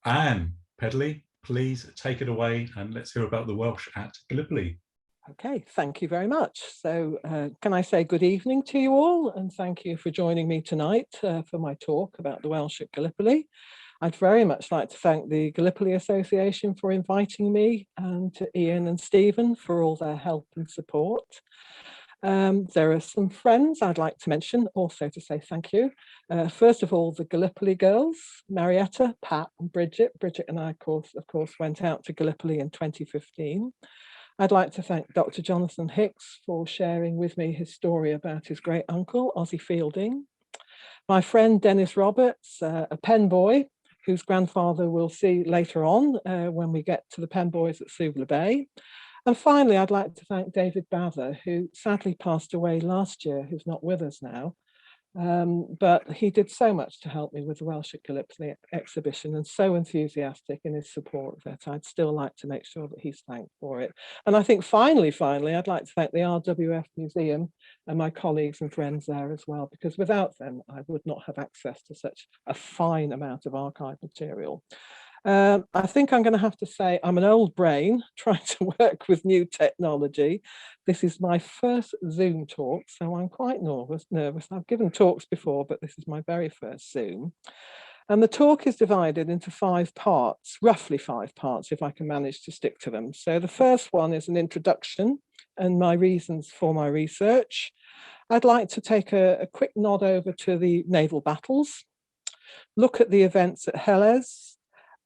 Anne Pedley, please take it away and let's hear about the Welsh at Gallipoli. Okay, thank you very much. So can I say good evening to you all, and thank you for joining me tonight for my talk about the Welsh at Gallipoli. I'd very much like to thank the Gallipoli Association for inviting me, and to Ian and Stephen for all their help and support. There are some friends I'd like to mention also to say thank you. First of all, the Gallipoli girls, Marietta, Pat and Bridget. Bridget and I, of course, went out to Gallipoli in 2015. I'd like to thank Dr. Jonathan Hicks for sharing with me his story about his great uncle, Ozzie Fielding. My friend Dennis Roberts, a pen boy, whose grandfather we'll see later on when we get to the pen boys at Suvla Bay. And finally, I'd like to thank David Bather, who sadly passed away last year, who's not with us now. But he did so much to help me with the Welsh at Gallipoli exhibition, and so enthusiastic in his support that I'd still like to make sure that he's thanked for it. And I think finally, I'd like to thank the RWF Museum and my colleagues and friends there as well, because without them, I would not have access to such a fine amount of archive material. I think I'm going to have to say I'm an old brain trying to work with new technology. This is my first Zoom talk, so I'm quite nervous. I've given talks before, but this is my very first Zoom. And the talk is divided into 5 parts, roughly 5 parts, if I can manage to stick to them. So the first one is an introduction and my reasons for my research. I'd like to take a quick nod over to the naval battles, look at the events at Helles.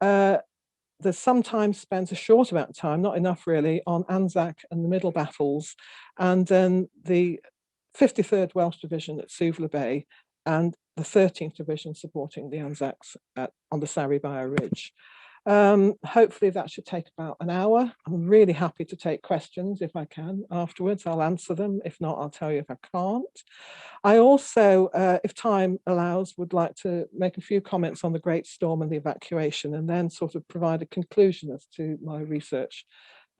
There's sometimes spent a short amount of time, not enough really, on Anzac and the Middle battles, and then the 53rd Welsh Division at Suvla Bay and the 13th Division supporting the Anzacs on the Saribaya Ridge. Hopefully that should take about an hour. I'm really happy to take questions if I can afterwards. I'll answer them. If not, I'll tell you if I can't. I also, if time allows, would like to make a few comments on the Great Storm and the evacuation, and then sort of provide a conclusion as to my research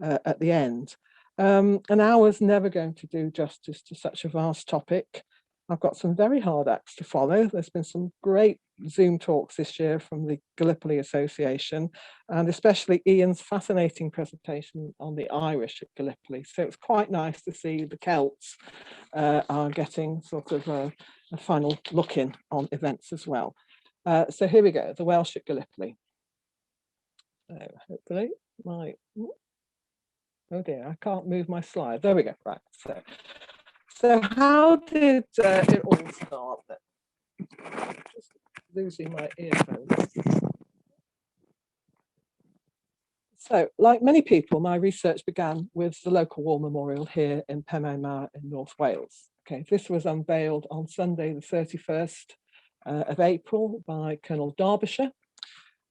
at the end. An hour's never going to do justice to such a vast topic. I've got some very hard acts to follow. There's been some great Zoom talks this year from the Gallipoli Association, and especially Ian's fascinating presentation on the Irish at Gallipoli. So it's quite nice to see the Celts are getting sort of a final look in on events as well. So here we go, the Welsh at Gallipoli. So hopefully oh dear, I can't move my slide. There we go, right. So how did it all start then? Just losing my earphones. So, like many people, my research began with the local war memorial here in Penmaenmawr in North Wales. Okay, this was unveiled on Sunday, the 31st of April by Colonel Derbyshire.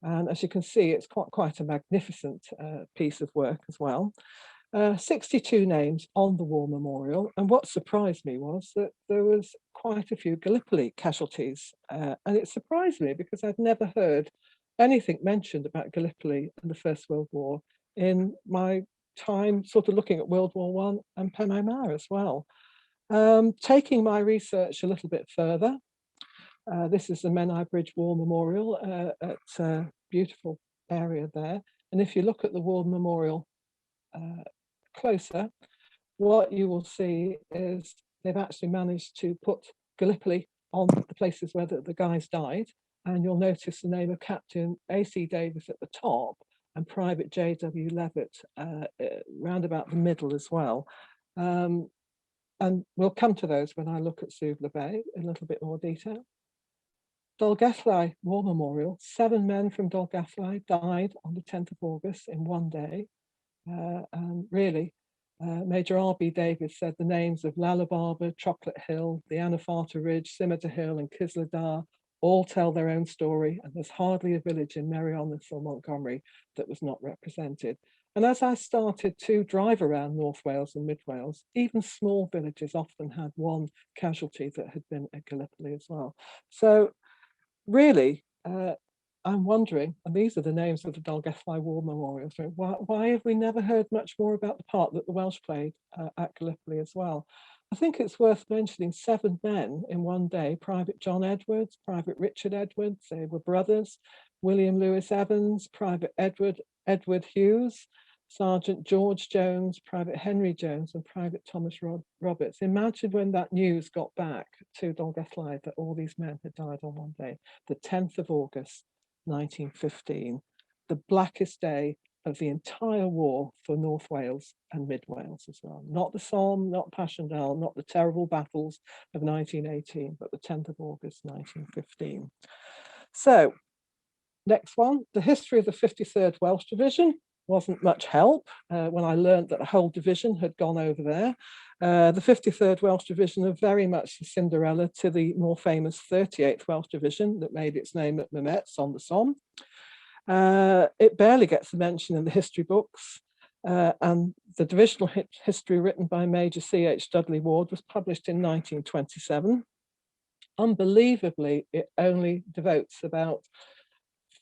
And as you can see, it's quite a magnificent piece of work as well. 62 names on the war memorial, and what surprised me was that there was quite a few Gallipoli casualties, and it surprised me because I'd never heard anything mentioned about Gallipoli and the First World War in my time sort of looking at World War I and Penmaenmawr as well. Taking my research a little bit further, this is the Menai Bridge War Memorial at a beautiful area there, and if you look at the war memorial closer, what you will see is they've actually managed to put Gallipoli on the places where the guys died, and you'll notice the name of Captain A.C. Davis at the top and Private J.W. Levitt round about the middle as well. And we'll come to those when I look at Suvla Bay in a little bit more detail. Dolgellau War Memorial, 7 men from Dolgellau died on the 10th of August in one day. And really, Major R.B. Davis said the names of Lalla Barber, Chocolate Hill, the Anafarta Ridge, Scimitar Hill and Kisladar all tell their own story, and there's hardly a village in Merioneth or Montgomery that was not represented. And as I started to drive around North Wales and Mid Wales, even small villages often had one casualty that had been at Gallipoli as well. So really, I'm wondering, and these are the names of the Dolgellau War Memorial, so why have we never heard much more about the part that the Welsh played at Gallipoli as well? I think it's worth mentioning 7 men in one day: Private John Edwards, Private Richard Edwards, they were brothers, William Lewis Evans, Private Edward Hughes, Sergeant George Jones, Private Henry Jones, and Private Thomas Roberts. Imagine when that news got back to Dolgellau that all these men had died on one day, the 10th of August, 1915, the blackest day of the entire war for North Wales and Mid Wales as well. Not the Somme, not Passchendaele, not the terrible battles of 1918, but the 10th of August, 1915. So, next one, the history of the 53rd Welsh Division. Wasn't much help when I learned that the whole division had gone over there. The 53rd Welsh Division are very much the Cinderella to the more famous 38th Welsh Division that made its name at Mametz on the Somme. It barely gets a mention in the history books, and the divisional history written by Major C.H. Dudley Ward was published in 1927. Unbelievably, it only devotes about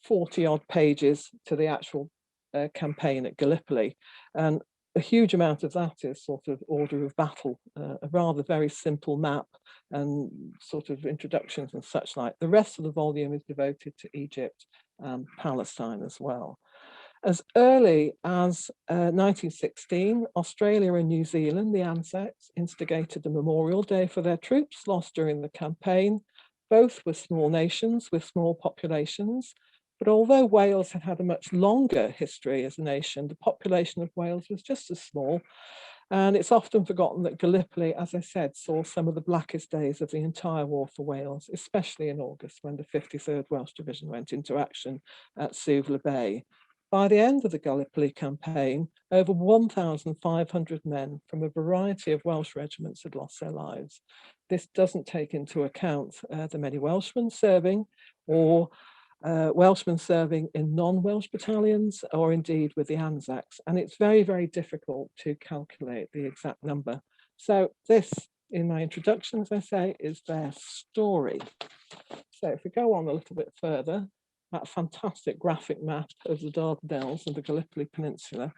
40 odd pages to the actual campaign at Gallipoli, and a huge amount of that is sort of order of battle, a rather very simple map and sort of introductions and such like. The rest of the volume is devoted to Egypt and Palestine as well. As early as 1916, Australia and New Zealand, the Anzacs, instigated a memorial day for their troops lost during the campaign. Both were small nations with small populations. But although Wales had had a much longer history as a nation, the population of Wales was just as small. And it's often forgotten that Gallipoli, as I said, saw some of the blackest days of the entire war for Wales, especially in August when the 53rd Welsh Division went into action at Suvla Bay. By the end of the Gallipoli campaign, over 1,500 men from a variety of Welsh regiments had lost their lives. This doesn't take into account the many Welshmen serving or Welshmen serving in non-Welsh battalions or indeed with the Anzacs. And it's very, very difficult to calculate the exact number. So this, in my introduction, as I say, is their story. So if we go on a little bit further, that fantastic graphic map of the Dardanelles and the Gallipoli Peninsula,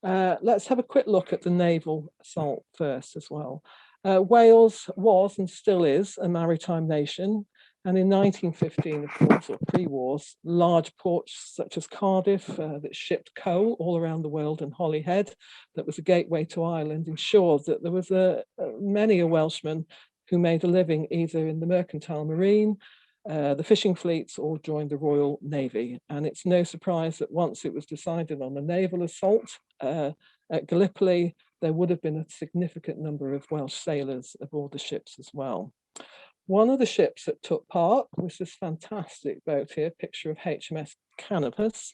let's have a quick look at the naval assault first as well. Wales was and still is a maritime nation. And in 1915, of course, or pre-wars, large ports such as Cardiff that shipped coal all around the world and Holyhead, that was a gateway to Ireland, ensured that there was many a Welshman who made a living either in the mercantile marine, the fishing fleets, or joined the Royal Navy. And it's no surprise that once it was decided on a naval assault at Gallipoli, there would have been a significant number of Welsh sailors aboard the ships as well. One of the ships that took part was this fantastic boat here, picture of HMS Canopus.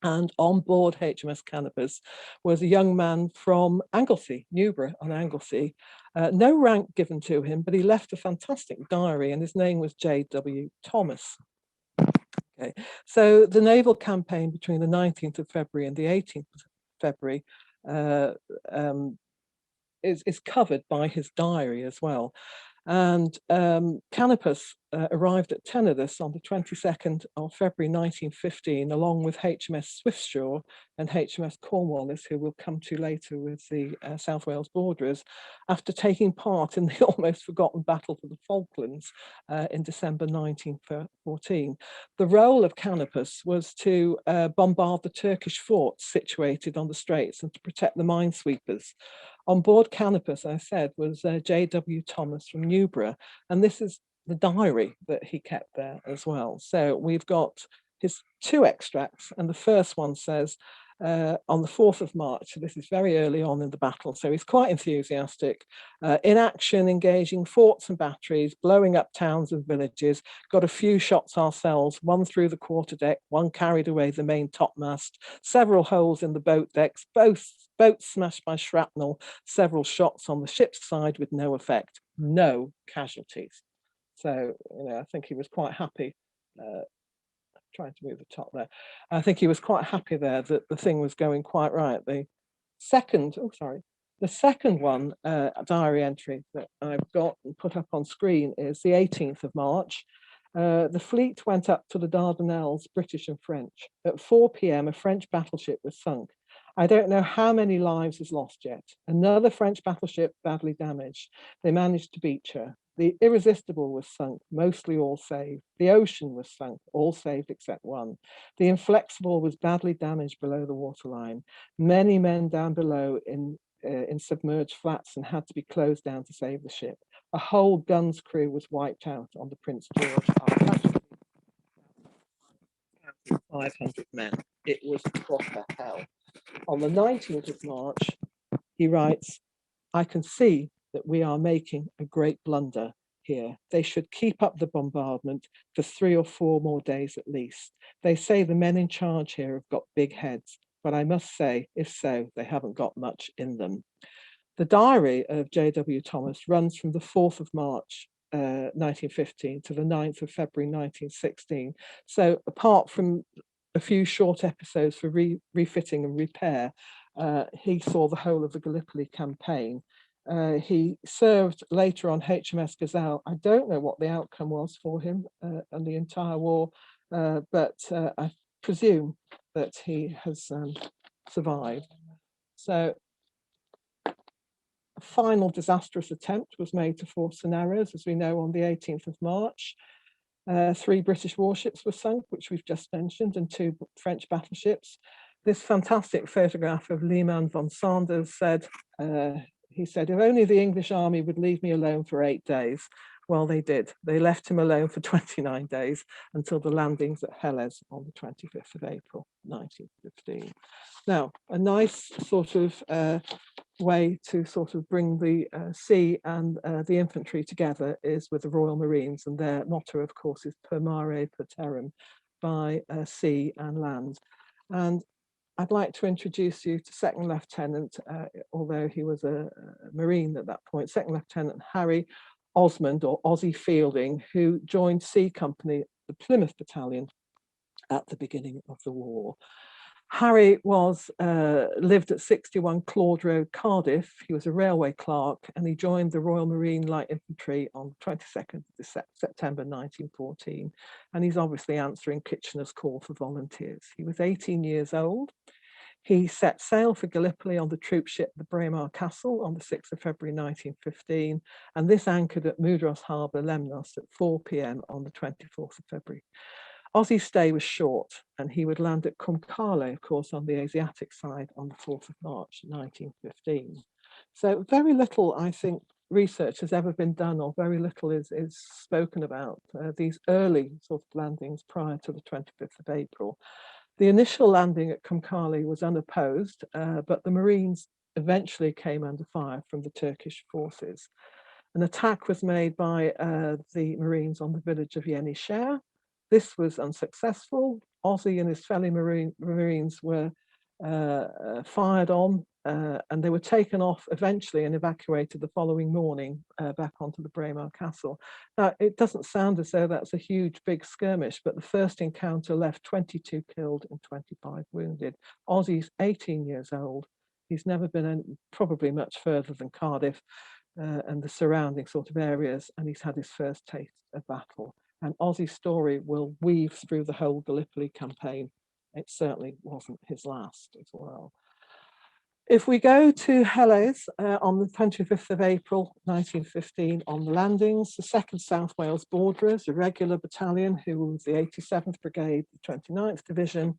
And on board HMS Canopus was a young man from Anglesey, Newborough on Anglesey. No rank given to him, but he left a fantastic diary and his name was J.W. Thomas. Okay. So the naval campaign between the 19th of February and the 18th of February is covered by his diary as well. And Canopus arrived at Tenedos on the 22nd of February 1915, along with HMS Swiftsure and HMS Cornwallis, who we'll come to later with the South Wales Borderers, after taking part in the almost forgotten Battle for the Falklands in December 1914. The role of Canopus was to bombard the Turkish forts situated on the straits and to protect the minesweepers. On board Canopus, I said, was J.W. Thomas from Newborough, and this is the diary that he kept there as well. So we've got his two extracts, and the first one says, on the 4th of March, so this is very early on in the battle, so he's quite enthusiastic, in action, engaging forts and batteries, blowing up towns and villages, got a few shots ourselves, one through the quarterdeck, one carried away the main topmast, several holes in the boat decks, boats smashed by shrapnel, several shots on the ship's side with no effect, no casualties. So, I think he was quite happy. Trying to move the top there. I think he was quite happy there that the thing was going quite right. The second one diary entry that I've got and put up on screen is the 18th of March. The fleet went up to the Dardanelles, British and French. At 4 p.m, a French battleship was sunk. I don't know how many lives is lost yet. Another French battleship badly damaged. They managed to beach her. The Irresistible was sunk, mostly all saved. The Ocean was sunk, all saved except one. The Inflexible was badly damaged below the waterline. Many men down below in submerged flats and had to be closed down to save the ship. A whole gun's crew was wiped out on the Prince George. 500 men. It was proper hell. On the 19th of March, he writes, I can see that we are making a great blunder here. They should keep up the bombardment for 3 or 4 more days at least. They say the men in charge here have got big heads, but I must say, if so, they haven't got much in them. The diary of J.W. Thomas runs from the 4th of March 1915 to the 9th of February 1916. So apart from a few short episodes for refitting and repair, he saw the whole of the Gallipoli campaign. He served later on HMS Gazelle. I don't know what the outcome was for him and the entire war, but I presume that he has survived. So a final disastrous attempt was made to force Narrows, as we know, on the 18th of March. 3 British warships were sunk, which we've just mentioned, and 2 French battleships. This fantastic photograph of Leman von Sanders said, he said, if only the English army would leave me alone for 8 days. Well, they did. They left him alone for 29 days until the landings at Helles on the 25th of April, 1915. Now, a nice sort of way to sort of bring the sea and the infantry together is with the Royal Marines, and their motto, of course, is per mare per terram, by sea and land. And I'd like to introduce you to Second Lieutenant, although he was a Marine at that point, Second Lieutenant Harry Osmond, or Ozzy Fielding, who joined C Company, the Plymouth Battalion, at the beginning of the war. Harry was lived at 61 Claude Road, Cardiff. He was a railway clerk, and he joined the Royal Marine Light Infantry on 22nd of September 1914. And he's obviously answering Kitchener's call for volunteers. He was 18 years old. He set sail for Gallipoli on the troop ship the Braemar Castle on the 6th of February 1915, and this anchored at Mudros Harbour, Lemnos, at 4 p.m. on the 24th of February. Ozzy's stay was short, and he would land at Kumkale, of course, on the Asiatic side on the 4th of March 1915. So very little, I think, research has ever been done, or very little is spoken about these early sort of landings prior to the 25th of April. The initial landing at Kumkale was unopposed, but the Marines eventually came under fire from the Turkish forces. An attack was made by the Marines on the village of Yenişehir. This was unsuccessful. Ozzy and his fellow Marines were fired on, and they were taken off eventually and evacuated the following morning back onto the Braemar Castle. Now, it doesn't sound as though that's a huge, big skirmish, but the first encounter left 22 killed and 25 wounded. Ozzy's 18 years old. He's never been probably much further than Cardiff and the surrounding sort of areas, and he's had his first taste of battle. And Ozzy's story will weave through the whole Gallipoli campaign. It certainly wasn't his last as well. If we go to Helles on the 25th of April 1915 on the landings, the 2nd South Wales Borderers, a regular battalion who was the 87th Brigade, the 29th Division,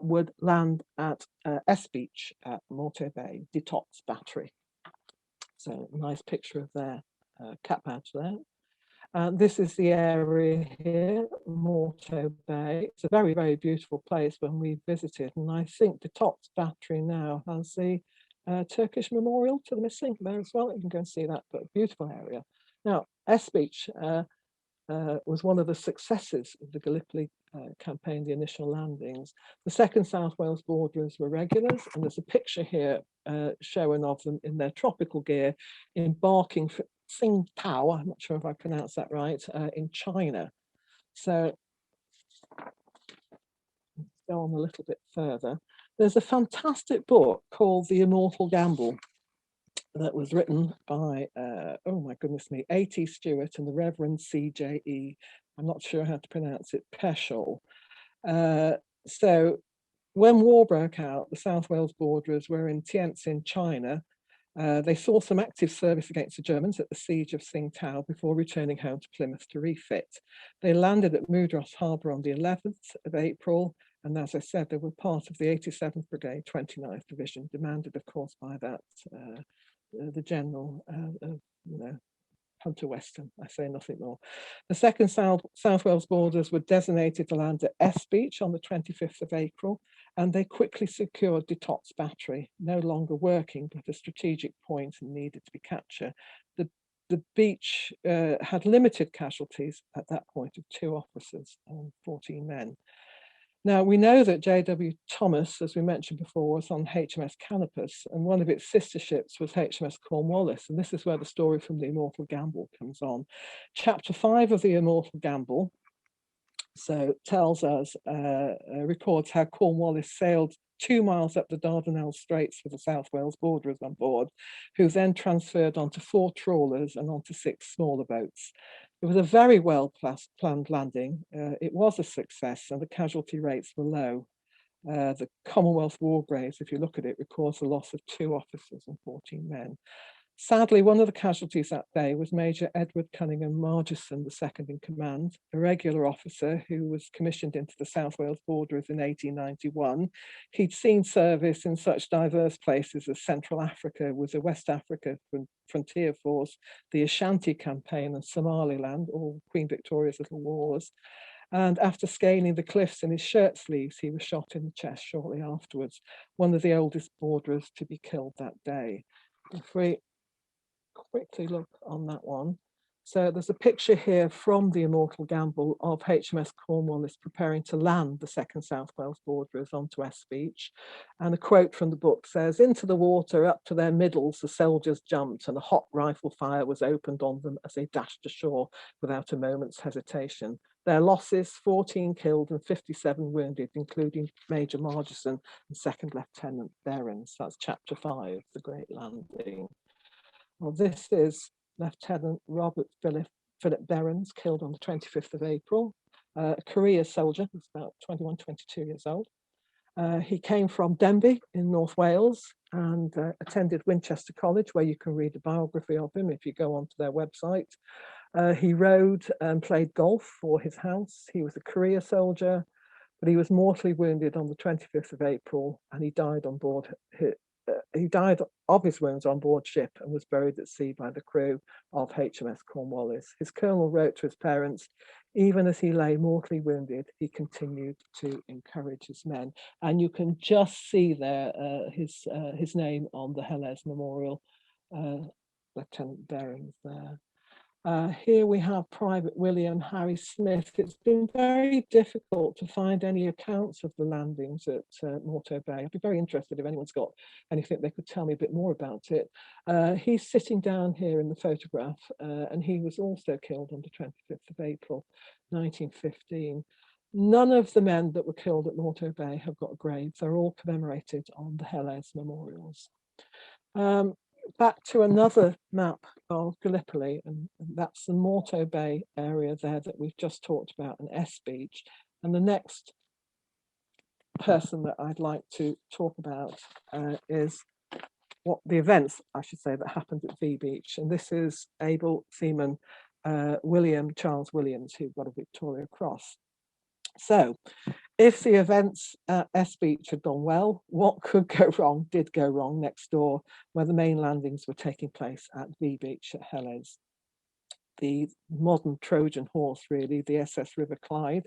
would land at S Beach at Morto Bay, Detot's Battery. So a nice picture of their cap badge there. This is the area here, Morto Bay. It's a very, very beautiful place when we visited, and I think the Detot's Battery now has the Turkish memorial to the missing there as well. You can go and see that, but a beautiful area. Now, S Beach was one of the successes of the Gallipoli campaign, the initial landings. The 2nd South Wales Borderers were regulars, and there's a picture here showing of them in their tropical gear, embarking for Tsingtao, I'm not sure if I pronounced that right, in China. So let's go on a little bit further. There's a fantastic book called The Immortal Gamble that was written by, oh my goodness me, A.T. Stewart and the Reverend C.J.E. I'm not sure how to pronounce it, Peschel. So when war broke out, the South Wales Borderers were in Tientsin, China, They saw some active service against the Germans at the siege of Tsingtao before returning home to Plymouth to refit. They landed at Mudros Harbour on the 11th of April, and as I said, they were part of the 87th Brigade, 29th Division, demanded, of course, by that the general, Hunter Weston. I say nothing more. The 2nd South Wales Boarders were designated to land at S Beach on the 25th of April, and they quickly secured De Tott's battery, no longer working, but a strategic point and needed to be captured. The beach had limited casualties at that point of 2 officers and 14 men. Now, we know that J.W. Thomas, as we mentioned before, was on HMS Canopus, and one of its sister ships was HMS Cornwallis, and this is where the story from the Immortal Gamble comes on. Chapter 5 of the Immortal Gamble tells us, records how Cornwallis sailed 2 miles up the Dardanelles Straits with the South Wales Borderers on board, who then transferred onto 4 trawlers and onto 6 smaller boats. It was a very well planned landing. It was a success and the casualty rates were low. The Commonwealth War Graves, if you look at it, records the loss of 2 officers and 14 men. Sadly, one of the casualties that day was Major Edward Cunningham Margeson, the second in command, a regular officer who was commissioned into the South Wales Borderers in 1891. He'd seen service in such diverse places as Central Africa with the West Africa Frontier Force, the Ashanti Campaign and Somaliland, all Queen Victoria's little wars. And after scaling the cliffs in his shirt sleeves, he was shot in the chest shortly afterwards, one of the oldest borderers to be killed that day. If we quickly look on that one. So there's a picture here from the Immortal Gamble of HMS Cornwallis preparing to land the 2nd South Wales Borderers onto S Beach. And a quote from the book says, "Into the water, up to their middles, the soldiers jumped, and a hot rifle fire was opened on them as they dashed ashore without a moment's hesitation. Their losses, 14 killed and 57 wounded, including Major Margeson and 2nd Lieutenant Behrens." That's chapter 5, The Great Landing. Well, this is Lieutenant Robert Philip Behrens, killed on the 25th of April, a career soldier, who's about 21, 22 years old. He came from Denbigh in North Wales and attended Winchester College, where you can read a biography of him if you go onto their website. He rode and played golf for his house. He was a career soldier, but he was mortally wounded on the 25th of April, and he died on board. He died of his wounds on board ship and was buried at sea by the crew of HMS Cornwallis. His colonel wrote to his parents, even as he lay mortally wounded, he continued to encourage his men. And you can just see there his name on the Helles Memorial, Lieutenant Behrens there. Here we have Private William Harry Smith. It's been very difficult to find any accounts of the landings at Morto Bay. I'd be very interested if anyone's got anything they could tell me a bit more about it. He's sitting down here in the photograph, and he was also killed on the 25th of April, 1915. None of the men that were killed at Morto Bay have got graves. They're all commemorated on the Helles memorials. Back to another map of Gallipoli, and that's the Morto Bay area there that we've just talked about, an S Beach. And the next person that I'd like to talk about is what the events, I should say, that happened at V Beach. And this is able seaman William Charles Williams, who got a Victoria Cross. So if the events at S Beach had gone well, what could go wrong did go wrong next door, where the main landings were taking place at V Beach at Helles. The modern Trojan horse, really, the SS River Clyde,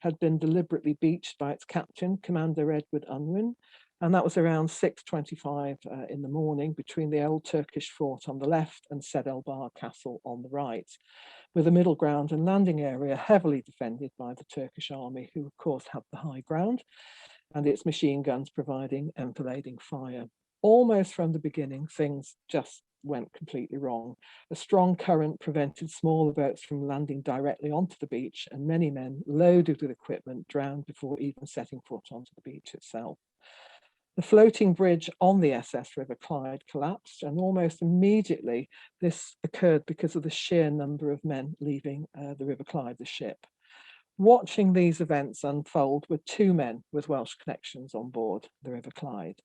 had been deliberately beached by its captain, Commander Edward Unwin, and that was around 6:25 in the morning between the old Turkish fort on the left and Sed El Bahr Castle on the right, with a middle ground and landing area heavily defended by the Turkish army, who of course had the high ground, and its machine guns providing enfilading fire. Almost from the beginning, things just went completely wrong. A strong current prevented smaller boats from landing directly onto the beach, and many men loaded with equipment drowned before even setting foot onto the beach itself. The floating bridge on the SS River Clyde collapsed, and almost immediately this occurred because of the sheer number of men leaving the River Clyde, the ship. Watching these events unfold were 2 men with Welsh connections on board the River Clyde.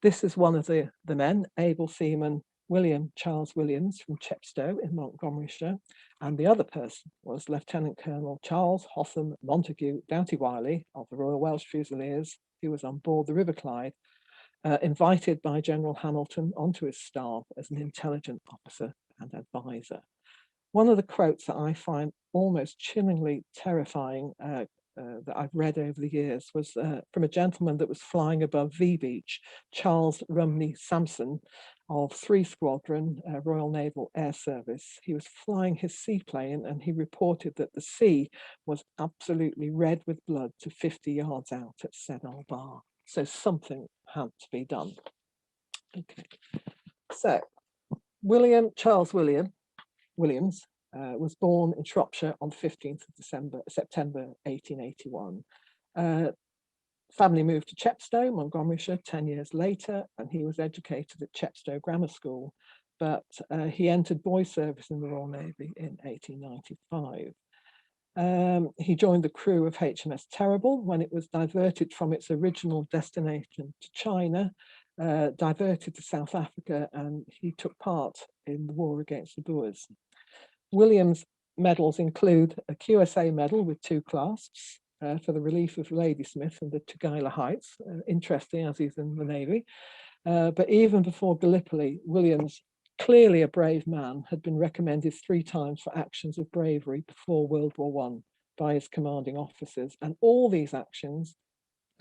This is one of the men, able seaman William Charles Williams from Chepstow in Montgomeryshire, and the other person was Lieutenant Colonel Charles Hotham Montague Doughty Wiley of the Royal Welsh Fusiliers, who was on board the River Clyde, invited by General Hamilton onto his staff as an intelligence officer and advisor. One of the quotes that I find almost chillingly terrifying that I've read over the years was from a gentleman that was flying above V Beach, Charles Rumney Sampson of 3 Squadron, Royal Naval Air Service. He was flying his seaplane and he reported that the sea was absolutely red with blood to 50 yards out at Senal Bar. So something had to be done. Okay, so William Charles Williams was born in Shropshire on 15th of September 1881. Family moved to Chepstow, Montgomeryshire, 10 years later, and he was educated at Chepstow Grammar School, but he entered boy service in the Royal Navy in 1895. He joined the crew of HMS Terrible when it was diverted from its original destination to China, diverted to South Africa, and he took part in the war against the Boers. Williams' medals include a QSA medal with 2 clasps for the relief of Ladysmith and the Tugela Heights, interesting as he's in the Navy. But even before Gallipoli, Williams, clearly a brave man, had been recommended 3 times for actions of bravery before World War I by his commanding officers. And all these actions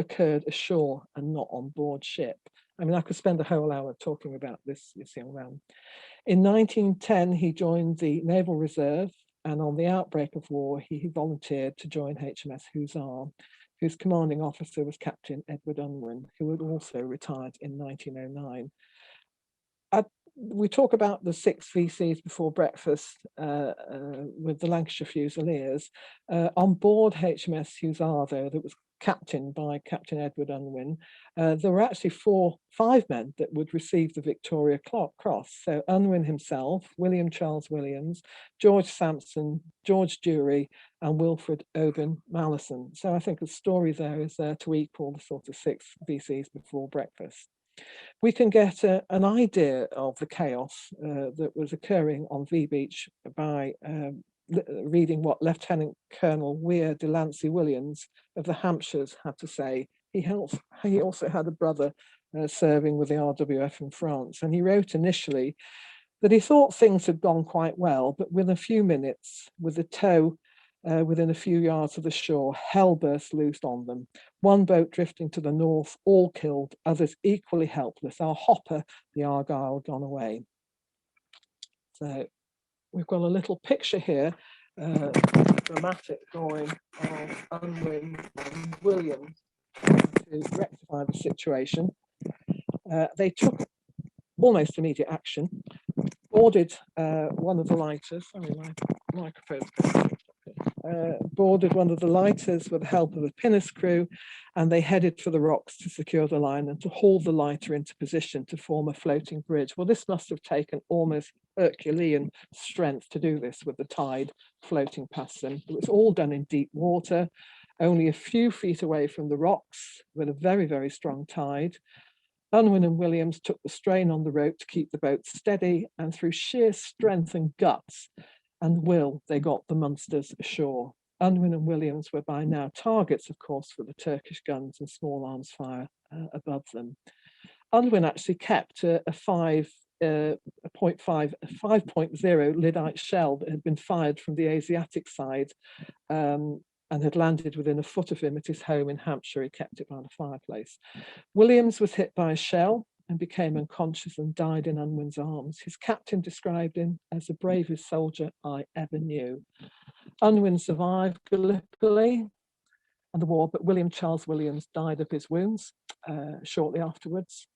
occurred ashore and not on board ship. I mean, I could spend a whole hour talking about this young man. In 1910, he joined the Naval Reserve, and on the outbreak of war, he volunteered to join HMS Hussar, whose commanding officer was Captain Edward Unwin, who had also retired in 1909. We talk about the 6 VCs before breakfast with the Lancashire Fusiliers. On board HMS Hussar, though, that was captained by Captain Edward Unwin, there were actually 5 men that would receive the Victoria Cross. So Unwin himself, William Charles Williams, George Sampson, George Dury, and Wilfred Oban Mallison. So I think the story there is there to equal the sort of 6 VCs before breakfast. We can get an idea of the chaos that was occurring on V Beach by reading what Lieutenant Colonel Weir de Lancey Williams of the Hampshires had to say. He also had a brother serving with the RWF in France, and he wrote initially that he thought things had gone quite well, but within a few minutes, with the tow within a few yards of the shore, hell burst loose on them. 1 boat drifting to the north, all killed, others equally helpless. Our hopper, the Argyle, gone away. So we've got a little picture here, a dramatic drawing of Unwin and Williams to rectify the situation. They took almost immediate action, boarded one of the lighters. Sorry, my microphone's going. Boarded one of the lighters with the help of a pinnace crew, and they headed for the rocks to secure the line and to haul the lighter into position to form a floating bridge. Well, this must have taken almost Herculean strength to do this with the tide floating past them. It was all done in deep water, only a few feet away from the rocks, with a very, very strong tide. Unwin and Williams took the strain on the rope to keep the boat steady, and through sheer strength and guts and will, they got the monsters ashore. Unwin and Williams were by now targets, of course, for the Turkish guns and small arms fire above them. Unwin actually kept a 5.0 lyddite shell that had been fired from the Asiatic side and had landed within a foot of him at his home in Hampshire. He kept it by the fireplace. Williams was hit by a shell and became unconscious and died in Unwin's arms. His captain described him as the bravest soldier I ever knew. Unwin survived Gallipoli and the war, but William Charles Williams died of his wounds shortly afterwards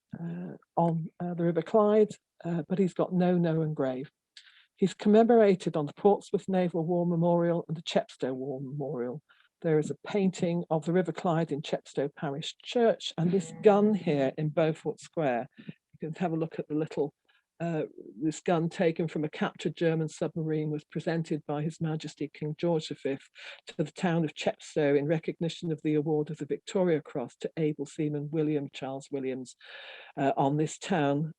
on the River Clyde, but he's got no known grave. He's commemorated on the Portsmouth Naval War Memorial and the Chepstow War Memorial. There is a painting of the River Clyde in Chepstow Parish Church, and this gun here in Beaufort Square. You can have a look at the little this gun, taken from a captured German submarine, was presented by His Majesty King George V to the town of Chepstow in recognition of the award of the Victoria Cross to able seaman William Charles Williams of this town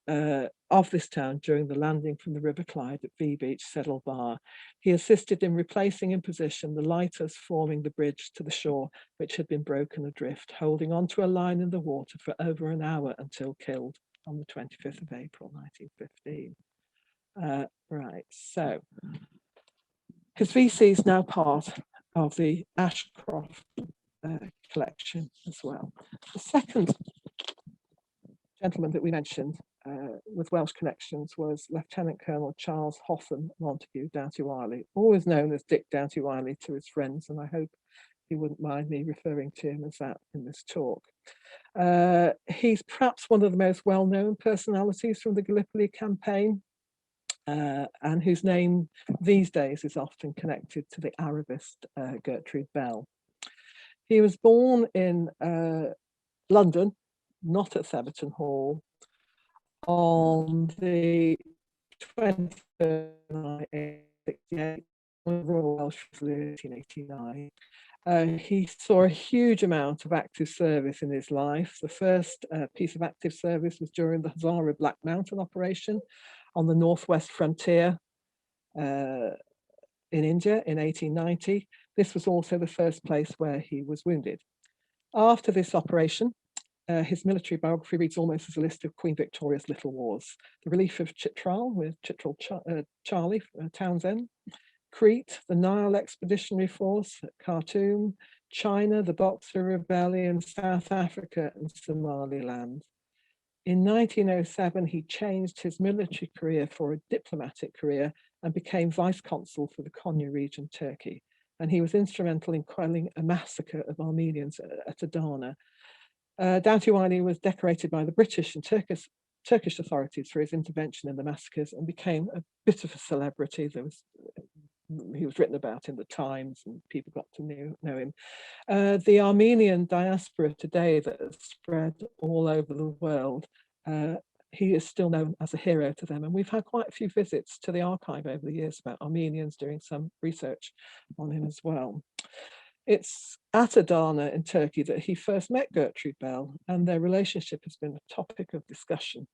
during the landing from the River Clyde at V Beach, Settle Bar. He assisted in replacing in position the lighters forming the bridge to the shore, which had been broken adrift, holding onto a line in the water for over an hour until killed on the 25th of April 1915. Right, so his VC is now part of the Ashcroft collection as well. The second gentleman that we mentioned with Welsh connections was Lieutenant Colonel Charles Hotham Montague Doughty Wiley, always known as Dick Doughty Wiley to his friends, and I hope he wouldn't mind me referring to him as that in this talk. He's perhaps one of the most well-known personalities from the Gallipoli campaign, and whose name these days is often connected to the Arabist Gertrude Bell. He was born in London, not at Theberton Hall, on the 23rd of 1868, Royal Welsh Fusiliers 1889. He saw a huge amount of active service in his life. The first piece of active service was during the Hazara Black Mountain operation on the northwest frontier in India in 1890. This was also the first place where he was wounded. After this operation, his military biography reads almost as a list of Queen Victoria's little wars. The relief of Chitral with Chitral Charlie Townsend, Crete, the Nile Expeditionary Force at Khartoum, China, the Boxer Rebellion, South Africa, and Somaliland. In 1907, he changed his military career for a diplomatic career and became vice consul for the Konya region, Turkey. And he was instrumental in quelling a massacre of Armenians at Adana. Doughty Wiley was decorated by the British and Turkish authorities for his intervention in the massacres and became a bit of a celebrity. He was written about in the Times and people got to know him. The Armenian diaspora today that has spread all over the world, he is still known as a hero to them. And we've had quite a few visits to the archive over the years about Armenians, doing some research on him as well. It's at Adana in Turkey that he first met Gertrude Bell, and their relationship has been a topic of discussion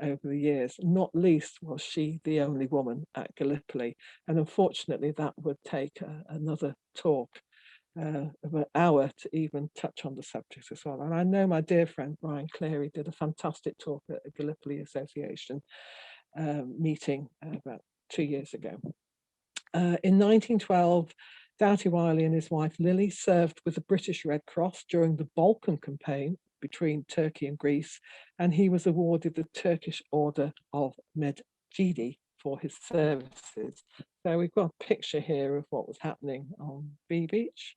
over the years. Not least was she the only woman at Gallipoli, and unfortunately that would take another talk of an hour to even touch on the subject as well. And I know my dear friend Brian Cleary did a fantastic talk at a Gallipoli Association meeting about 2 years ago. In 1912, Doughty Wiley and his wife Lily served with the British Red Cross during the Balkan campaign between Turkey and Greece, and he was awarded the Turkish Order of Medjidi for his services. So we've got a picture here of what was happening on V Beach.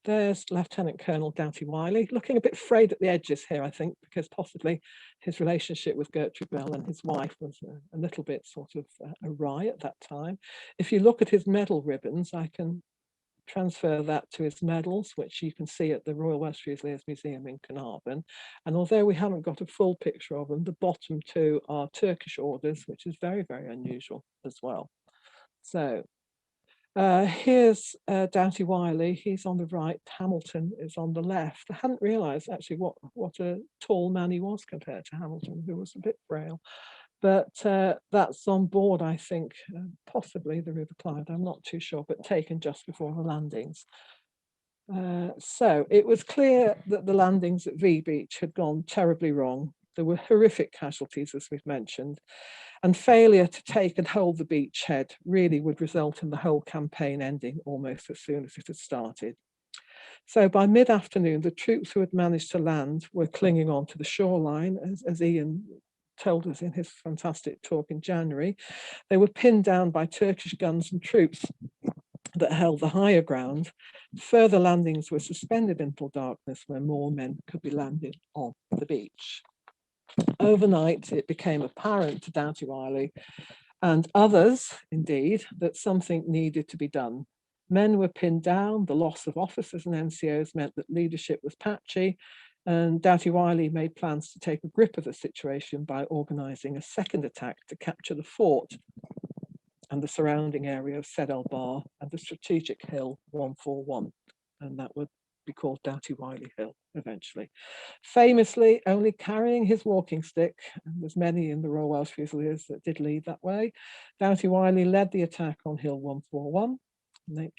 There's Lieutenant Colonel Doughty Wiley, looking a bit frayed at the edges here, I think, because possibly his relationship with Gertrude Bell and his wife was a little bit sort of awry at that time. If you look at his medal ribbons, I can transfer that to his medals, which you can see at the Royal Welsh Fusiliers Museum in Carnarvon. And although we haven't got a full picture of them, the bottom two are Turkish orders, which is very, very unusual as well. So here's Doughty Wiley. He's on the right. Hamilton is on the left. I hadn't realised actually what a tall man he was compared to Hamilton, who was a bit frail. But that's on board, I think, possibly the River Clyde. I'm not too sure, but taken just before the landings. So it was clear that the landings at V Beach had gone terribly wrong. There were horrific casualties, as we've mentioned, and failure to take and hold the beachhead really would result in the whole campaign ending almost as soon as it had started. So by mid-afternoon, the troops who had managed to land were clinging on to the shoreline, as Ian told us in his fantastic talk in January. They were pinned down by Turkish guns and troops that held the higher ground. Further landings were suspended until darkness, where more men could be landed on the beach. Overnight, it became apparent to Doughty Wiley and others, indeed, that something needed to be done. Men were pinned down. The loss of officers and NCOs meant that leadership was patchy, And Doughty Wiley made plans to take a grip of the situation by organising a second attack to capture the fort and the surrounding area of Sed El Bar and the strategic hill 141. And that would be called Doughty Wiley Hill eventually. Famously only carrying his walking stick, and there's many in the Royal Welsh Fusiliers that did lead that way, Doughty Wiley led the attack on Hill 141,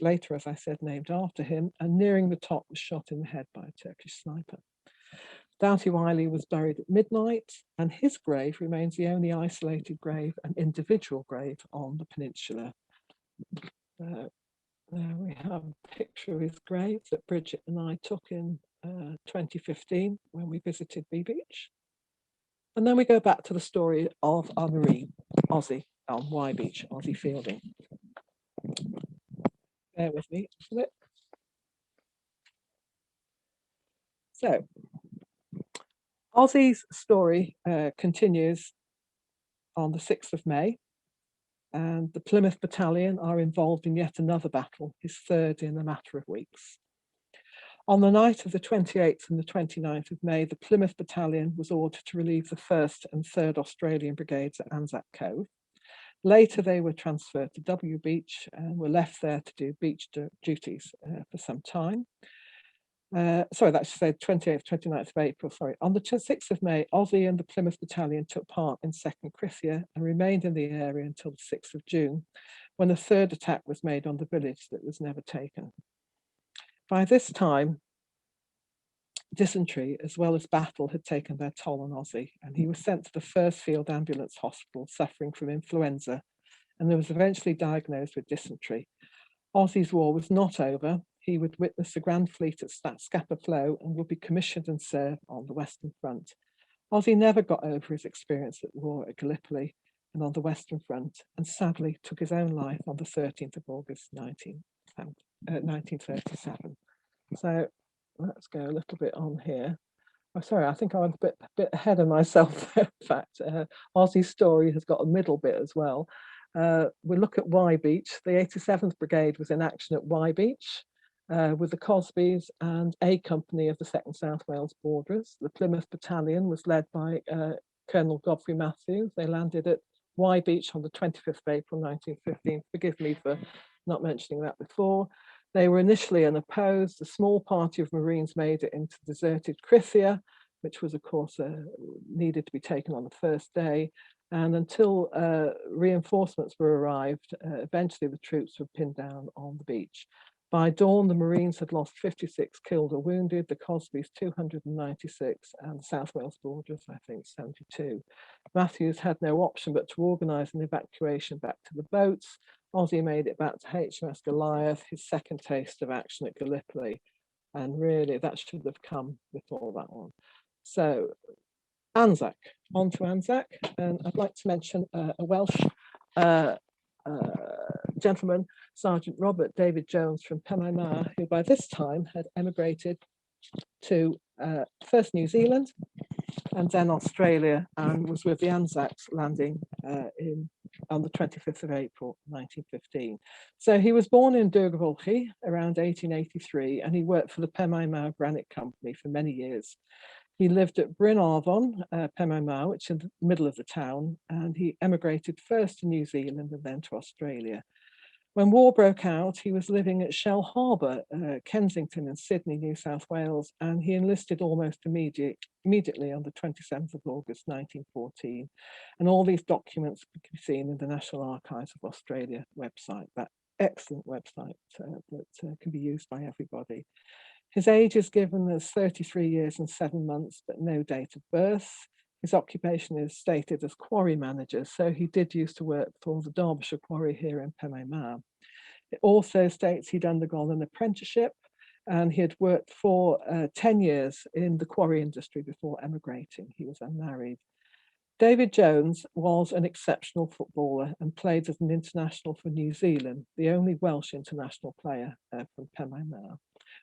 later, as I said, named after him, and nearing the top was shot in the head by a Turkish sniper. Doughty Wiley was buried at midnight, and his grave remains the only isolated grave and individual grave on the peninsula. There we have a picture of his grave that Bridget and I took in 2015 when we visited B Beach. And then we go back to the story of our Marine, Aussie, on Y Beach, Aussie Fielding. Bear with me a bit. So, Aussie's story continues on the 6th of May, and the Plymouth Battalion are involved in yet another battle, his third in a matter of weeks. On the night of the 28th and the 29th of May, the Plymouth Battalion was ordered to relieve the 1st and 3rd Australian Brigades at Anzac Cove. Later, they were transferred to W Beach and were left there to do beach duties for some time. Sorry, that's said 28th, 29th of April, sorry. On the 6th of May, Aussie and the Plymouth Battalion took part in 2nd Krithia and remained in the area until the 6th of June, when a third attack was made on the village that was never taken. By this time, dysentery as well as battle had taken their toll on Aussie, and he was sent to the 1st Field Ambulance Hospital suffering from influenza, and was eventually diagnosed with dysentery. Aussie's war was not over. He would witness the Grand Fleet at Scapa Flow and would be commissioned and serve on the Western Front. Aussie never got over his experience at war at Gallipoli and on the Western Front, and sadly took his own life on the 13th of August 1937. So let's go a little bit on here. Oh, sorry, I think I went a bit ahead of myself. In fact, Aussie's story has got a middle bit as well. We look at Y Beach. The 87th Brigade was in action at Y Beach with the Cosbys and A Company of the 2nd South Wales Borderers. The Plymouth Battalion was led by Colonel Godfrey Matthews. They landed at Y Beach on the 25th of April 1915. Forgive me for not mentioning that before. They were initially unopposed. A small party of Marines made it into deserted Krithia, which was, of course, needed to be taken on the first day. And until reinforcements were arrived, eventually the troops were pinned down on the beach. By dawn, the Marines had lost 56 killed or wounded, the Cosbys 296, and the South Wales Borderers, I think, 72. Matthews had no option but to organise an evacuation back to the boats. Aussie made it back to HMS Goliath, his second taste of action at Gallipoli. And really, that should have come before that one. So, Anzac, on to Anzac. And I'd like to mention a Welsh gentleman, Sergeant Robert David Jones from Penmaen Mawr, who by this time had emigrated to first New Zealand and then Australia, and was with the Anzacs landing on the 25th of April 1915. So he was born in Derbyshire around 1883, and he worked for the Penmaen Mawr Granite Company for many years. He lived at Bryn Arvon, Penmaen Mawr, which is in the middle of the town, and he emigrated first to New Zealand and then to Australia. When war broke out, he was living at Shell Harbour, Kensington in Sydney, New South Wales, and he enlisted almost immediately on the 27th of August 1914. And all these documents can be seen in the National Archives of Australia website, that excellent website that can be used by everybody. His age is given as 33 years and 7 months, but no date of birth. His occupation is stated as quarry manager, so he did used to work for the Derbyshire quarry here in Penmaen Mawr. It also states he'd undergone an apprenticeship and he had worked for 10 years in the quarry industry before emigrating. He was unmarried. David Jones was an exceptional footballer and played as an international for New Zealand, the only Welsh international player from Penmaen Mawr.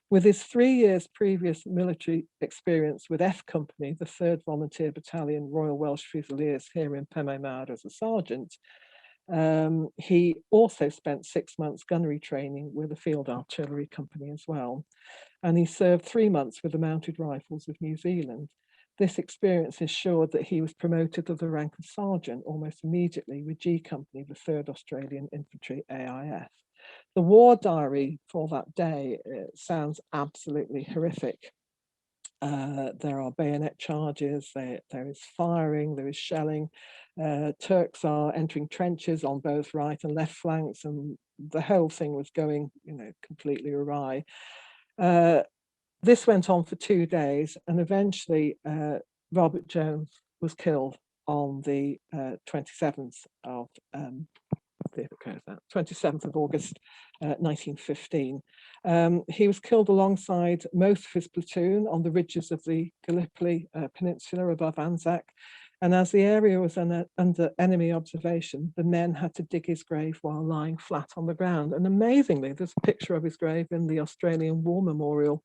With his 3 years previous military experience with F Company, the 3rd Volunteer Battalion, Royal Welsh Fusiliers here in Penmaen Mawr as a sergeant, He also spent 6 months gunnery training with a field artillery company as well. And he served 3 months with the Mounted Rifles of New Zealand. This experience ensured that he was promoted to the rank of sergeant almost immediately with G Company, the 3rd Australian Infantry AIF. The war diary for that day sounds absolutely horrific. There are bayonet charges, there is firing, there is shelling. Turks are entering trenches on both right and left flanks, and the whole thing was going, completely awry. This went on for 2 days, and eventually Robert Jones was killed on the 27th of 27th of August 1915. He was killed alongside most of his platoon on the ridges of the Gallipoli Peninsula above Anzac. And as the area was under enemy observation, the men had to dig his grave while lying flat on the ground. And amazingly, there's a picture of his grave in the Australian War Memorial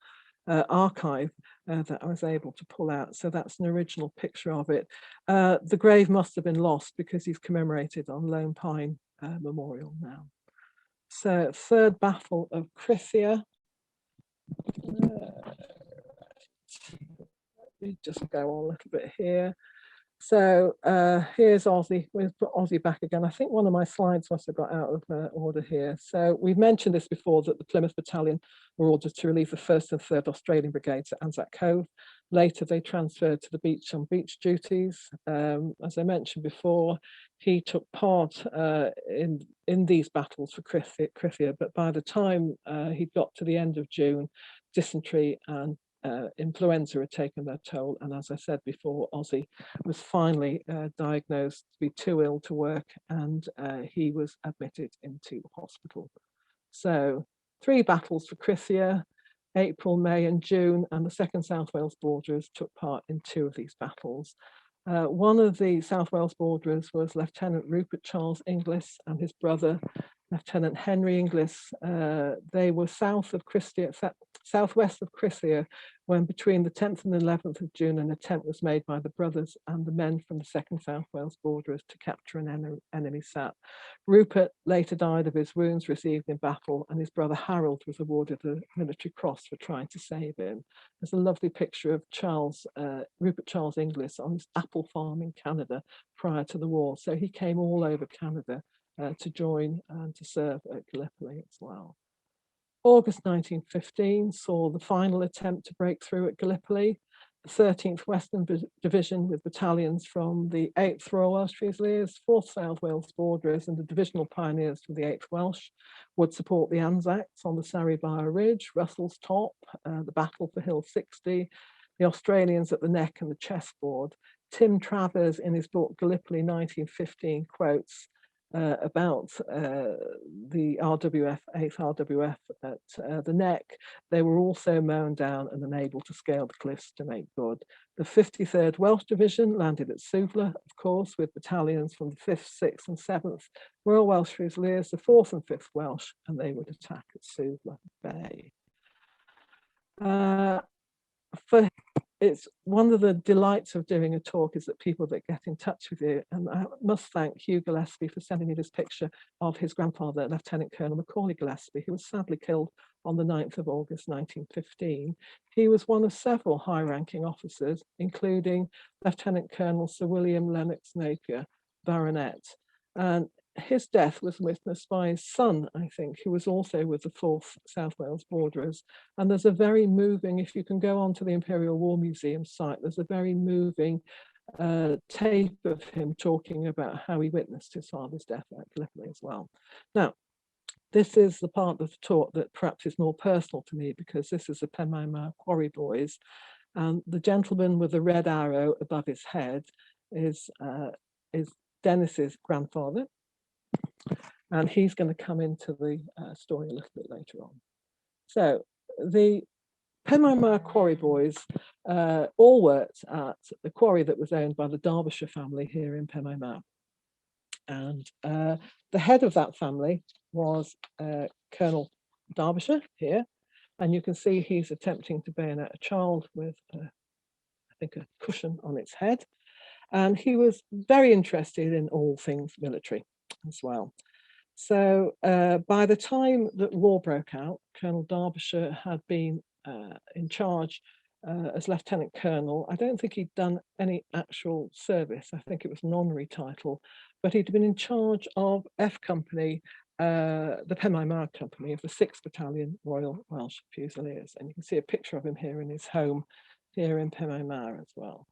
archive that I was able to pull out. So that's an original picture of it. The grave must have been lost because he's commemorated on Lone Pine Memorial now. So 3rd Battle of Krithia. Let me just go on a little bit here. So here's Aussie. We'll put Aussie back again. I think one of my slides must have got out of order here. So we've mentioned this before, that the Plymouth Battalion were ordered to relieve the 1st and 3rd Australian Brigades at Anzac Cove. Later, they transferred to the beach on beach duties. As I mentioned before, he took part in these battles for Krithia, but by the time he got to the end of June, dysentery and influenza had taken their toll, and as I said before, Aussie was finally diagnosed to be too ill to work, and he was admitted into hospital. So 3 battles for Krithia, April, May and June, and the 2nd South Wales Borderers took part in 2 of these battles. One of the South Wales Borderers was Lieutenant Rupert Charles Inglis and his brother Lieutenant Henry Inglis. They were southwest of Krithia when between the 10th and 11th of June an attempt was made by the brothers and the men from the 2nd South Wales Borderers to capture an enemy sap. Rupert later died of his wounds received in battle, and his brother Harold was awarded a military cross for trying to save him. There's a lovely picture of Rupert Charles Inglis on his apple farm in Canada prior to the war. So he came all over Canada to join and to serve at Gallipoli as well. August 1915 saw the final attempt to break through at Gallipoli. The 13th Western Division, with battalions from the 8th Royal Welsh Fusiliers, 4th South Wales Borderers and the divisional pioneers from the 8th Welsh, would support the Anzacs on the Saribaya Ridge, Russell's Top, the battle for Hill 60, the Australians at the neck and the chessboard. Tim Travers, in his book Gallipoli 1915, quotes about the RWF, 8th RWF at the neck. They were also mown down and unable to scale the cliffs to make good. The 53rd Welsh Division landed at Suvla, of course, with battalions from the 5th, 6th and 7th Royal Welsh Fusiliers, the 4th and 5th Welsh, and they would attack at Suvla Bay. It's one of the delights of doing a talk is that people that get in touch with you, and I must thank Hugh Gillespie for sending me this picture of his grandfather, Lieutenant Colonel Macaulay Gillespie, who was sadly killed on the 9th of August 1915. He was one of several high-ranking officers, including Lieutenant Colonel Sir William Lennox Napier, Baronet, and his death was witnessed by his son, I think, who was also with the 4th South Wales Borderers. And there's a very moving, if you can go onto the Imperial War Museum site, there's a very moving tape of him talking about how he witnessed his father's death at Gallipoli as well. Now, this is the part of the talk that perhaps is more personal to me, because this is the Penmaenmawr Quarry Boys, and the gentleman with the red arrow above his head is Dennis's grandfather. And he's going to come into the story a little bit later on. So the Penmaenmawr Quarry Boys all worked at the quarry that was owned by the Derbyshire family here in Penmaenmawr. And the head of that family was Colonel Derbyshire here. And you can see he's attempting to bayonet a child with, I think, a cushion on its head. And he was very interested in all things military. as well. So by the time that war broke out, Colonel Derbyshire had been in charge as Lieutenant Colonel. I don't think he'd done any actual service. I think it was an honorary title, but he'd been in charge of F Company, the Penmaenmawr Company of the 6th Battalion Royal Welsh Fusiliers. And you can see a picture of him here in his home here in Penmaenmawr as well.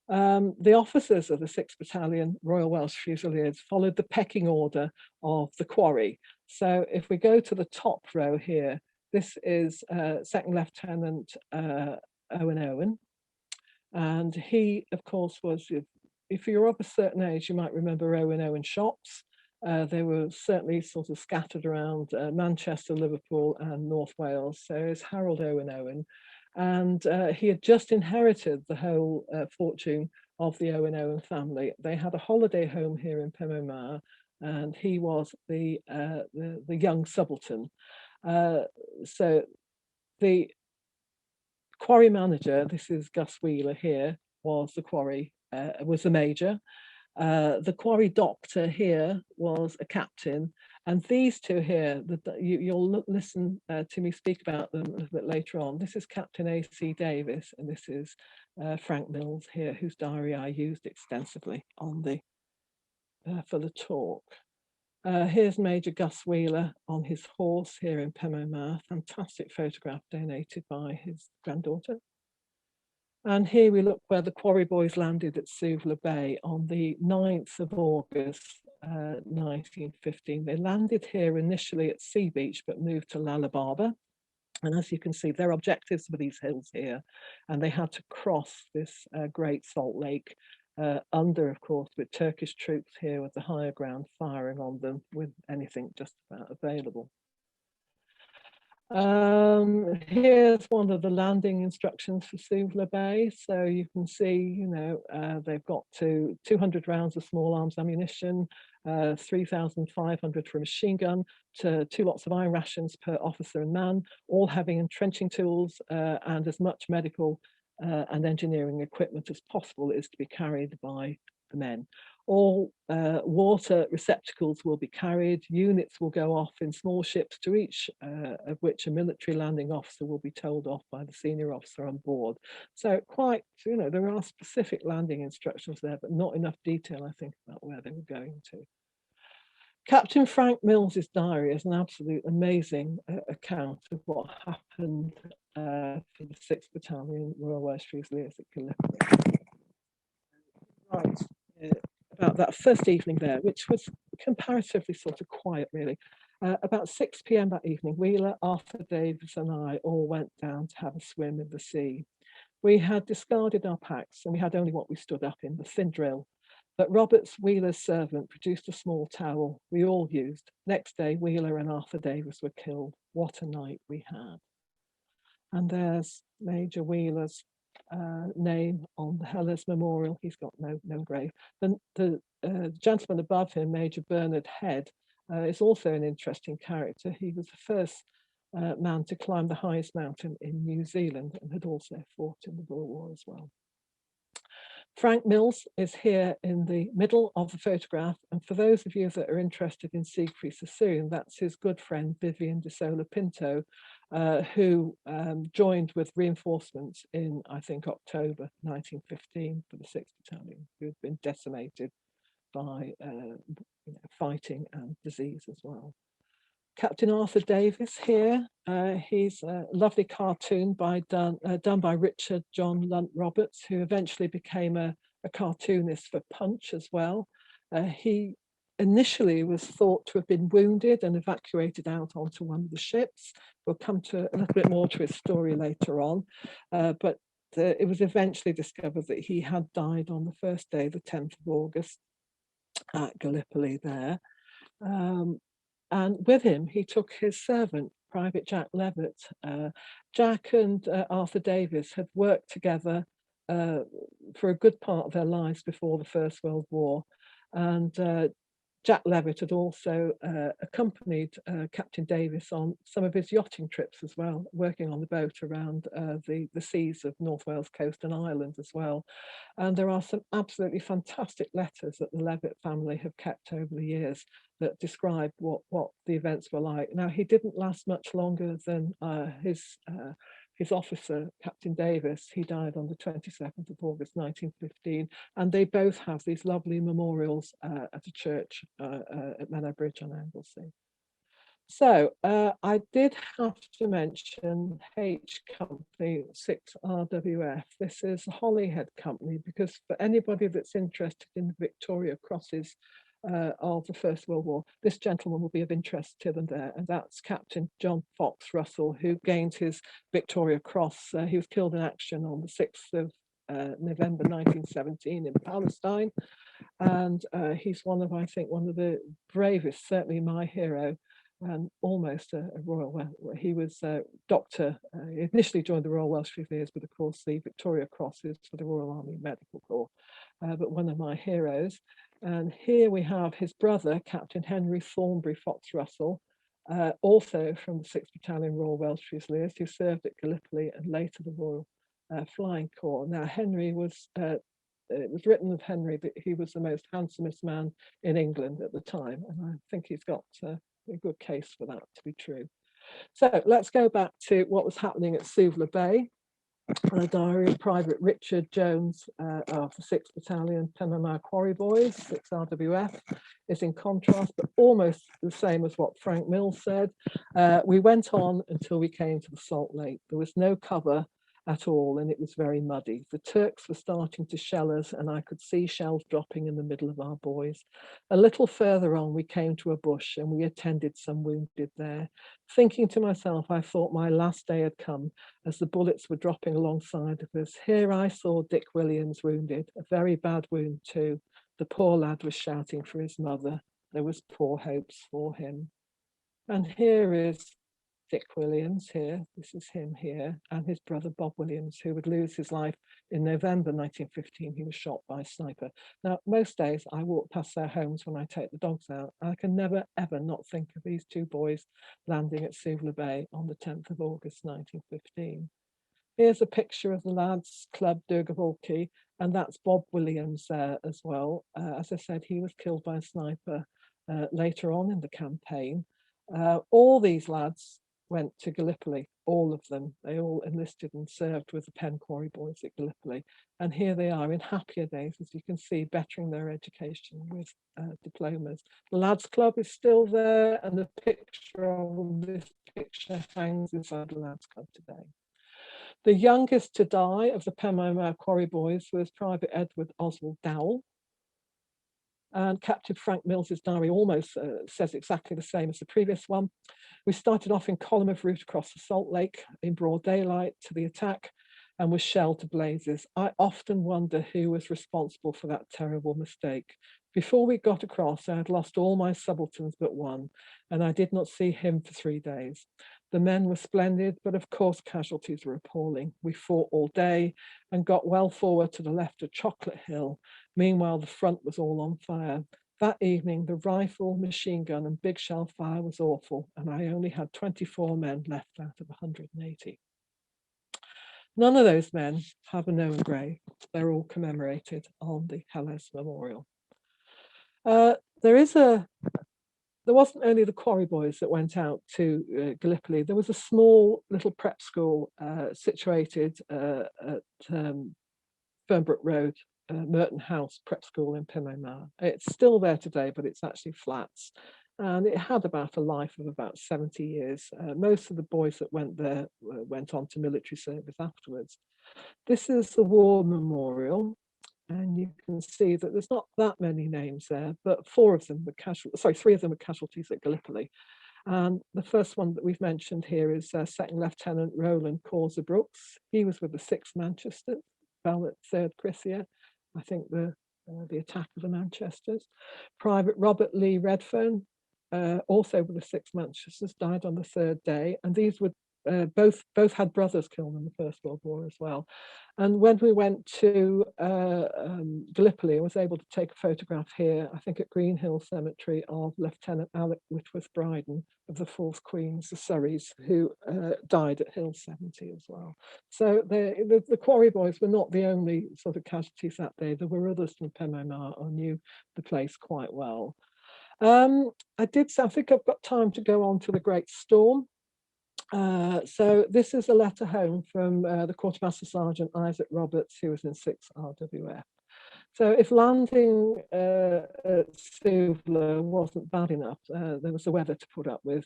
The officers of the 6th Battalion Royal Welsh Fusiliers followed the pecking order of the quarry. So if we go to the top row here, this is Second Lieutenant Owen Owen. And he, of course, was, if you're of a certain age, you might remember Owen Owen shops. They were certainly sort of scattered around Manchester, Liverpool and North Wales. So it's Harold Owen Owen. And he had just inherited the whole fortune of the Owen Owen family. They had a holiday home here in Penmaenmawr, and he was the young subaltern. So the quarry manager, this is Gus Wheeler here, was the quarry, was the major. The quarry doctor here was a captain, and these two here, you'll listen to me speak about them a little bit later on. This is Captain A.C. Davis, and this is Frank Mills here, whose diary I used extensively on the for the talk. Here's Major Gus Wheeler on his horse here in Penmaenmawr. Fantastic photograph donated by his granddaughter. And here we look where the Quarry Boys landed at Suvla Bay on the 9th of August, 1915. They landed here initially at Sea Beach, but moved to Barber. And as you can see, their objectives were these hills here, and they had to cross this great salt lake under, of course, with Turkish troops here with the higher ground firing on them with anything just about available. Here's one of the landing instructions for Suvla Bay. So you can see, you know, they've got to 200 rounds of small arms ammunition, 3,500 for a machine gun, to 2 lots of iron rations per officer and man, all having entrenching tools and as much medical and engineering equipment as possible is to be carried by the men. All water receptacles will be carried. Units will go off in small ships, to each of which a military landing officer will be told off by the senior officer on board. So quite, you know, there are specific landing instructions there, but not enough detail, I think, about where they were going to. Captain Frank Mills's diary is an absolute amazing account of what happened for the 6th Battalion Royal Welsh Fusiliers at Gallipoli. Right. About that first evening there, which was comparatively sort of quiet, really. About 6 p.m. that evening, Wheeler, Arthur Davis and I all went down to have a swim in the sea. We had discarded our packs and we had only what we stood up in, the thin drill. But Roberts, Wheeler's servant, produced a small towel we all used. Next day, Wheeler and Arthur Davis were killed. What a night we had. And there's Major Wheeler's name on the Hellers Memorial. He's got no grave. The gentleman above him, Major Bernard Head, is also an interesting character. He was the first man to climb the highest mountain in New Zealand and had also fought in the Boer War as well. Frank Mills is here in the middle of the photograph, and for those of you that are interested in Siegfried Sassoon, that's his good friend Vivian de Sola Pinto, who joined with reinforcements in, I think, October 1915 for the 6th Battalion, who had been decimated by fighting and disease as well. Captain Arthur Davis here, he's a lovely cartoon done by Richard John Lunt Roberts, who eventually became a cartoonist for Punch as well. He initially was thought to have been wounded and evacuated out onto one of the ships. We'll come to a little bit more to his story later on, but it was eventually discovered that he had died on the first day, the 10th of August, at Gallipoli there. And with him, he took his servant, Private Jack Levitt. Jack and Arthur Davis had worked together for a good part of their lives before the First World War. And Jack Levitt had also accompanied Captain Davis on some of his yachting trips as well, working on the boat around the seas of North Wales coast and Ireland as well. And there are some absolutely fantastic letters that the Levitt family have kept over the years that describe what the events were like. Now, he didn't last much longer than his officer, Captain Davis. He died on the 22nd of August 1915, and they both have these lovely memorials at a church at Menai Bridge on Anglesey. So I did have to mention H Company 6 RWF. This is the Holyhead Company, because for anybody that's interested in the Victoria Crosses of the First World War, this gentleman will be of interest to them there, and that's Captain John Fox Russell, who gained his Victoria Cross. He was killed in action on the 6th of November 1917 in Palestine, and he's one of the bravest, certainly my hero, and almost a royal. He was doctor. He initially joined the Royal Welsh Fusiliers, but of course the Victoria Cross is for the Royal Army Medical Corps, but one of my heroes. And here we have his brother, Captain Henry Thornbury Fox Russell, also from the 6th Battalion Royal Welsh Fusiliers, who served at Gallipoli and later the Royal Flying Corps. Now, Henry was, it was written of Henry that he was the most handsomest man in England at the time, and I think he's got a good case for that to be true. So let's go back to what was happening at Suvla Bay. A diary of Private Richard Jones of the 6th Battalion, Penmaenmawr Quarry Boys, 6 RWF, is in contrast, but almost the same as what Frank Mills said. We went on until we came to the Salt Lake. There was no cover at all, and it was very muddy. The Turks were starting to shell us, and I could see shells dropping in the middle of our boys. A little further on, we came to a bush, and we attended some wounded there. Thinking to myself, I thought my last day had come as the bullets were dropping alongside of us. Here I saw Dick Williams wounded, a very bad wound too. The poor lad was shouting for his mother. There was poor hopes for him. And here is Dick Williams here, this is him here, and his brother Bob Williams, who would lose his life in November 1915. He was shot by a sniper. Now, most days I walk past their homes when I take the dogs out. I can never, ever not think of these two boys landing at Suvla Bay on the 10th of August 1915. Here's a picture of the lads' club, Derbyshire, and that's Bob Williams there as well. As I said, he was killed by a sniper later on in the campaign. All these lads went to Gallipoli, all of them. They all enlisted and served with the Penn Quarry Boys at Gallipoli. And here they are in happier days, as you can see, bettering their education with diplomas. The Lads Club is still there, and the picture of this picture hangs inside the Lads Club today. The youngest to die of the Penmaenmawr Quarry Boys was Private Edward Oswald Dowell. And Captain Frank Mills's diary almost says exactly the same as the previous one. We started off in column of route across the Salt Lake in broad daylight to the attack and was shelled to blazes. I often wonder who was responsible for that terrible mistake. Before we got across, I had lost all my subalterns but one, and I did not see him for 3 days. The men were splendid, but of course casualties were appalling. We fought all day and got well forward to the left of Chocolate Hill. Meanwhile, the front was all on fire. That evening, the rifle, machine gun and big shell fire was awful, and I only had 24 men left out of 180. None of those men have a known grave. They're all commemorated on the Helles Memorial. There wasn't only the Quarry Boys that went out to Gallipoli. There was a small little prep school situated at Fernbrook Road, Merton House Prep School in Penmaenmawr. It's still there today, but it's actually flats. And it had about a life of about 70 years. Most of the boys that went there went on to military service afterwards. This is the War Memorial. And you can see that there's not that many names there, but 3 of them were casualties at Gallipoli. And the first one that we've mentioned here is Second Lieutenant Roland Causer Brooks. He was with the 6th Manchester, fell at 3rd Crisia, I think the attack of the Manchesters. Private Robert Lee Redfern, also with the 6th Manchesters, died on the 3rd day. And these were both had brothers killed in the First World War as well. And when we went to Gallipoli, I was able to take a photograph here, I think at Green Hill Cemetery, of Lieutenant Alec Whitworth Bryden of the 4th Queen's, the Surreys, who died at Hill 70 as well. So the Quarry Boys were not the only sort of casualties that day. There were others from Penmaenmawr who knew the place quite well. I think I've got time to go on to the Great Storm. So this is a letter home from the Quartermaster Sergeant Isaac Roberts, who was in 6 RWF. So if landing at Suvla wasn't bad enough, there was the weather to put up with,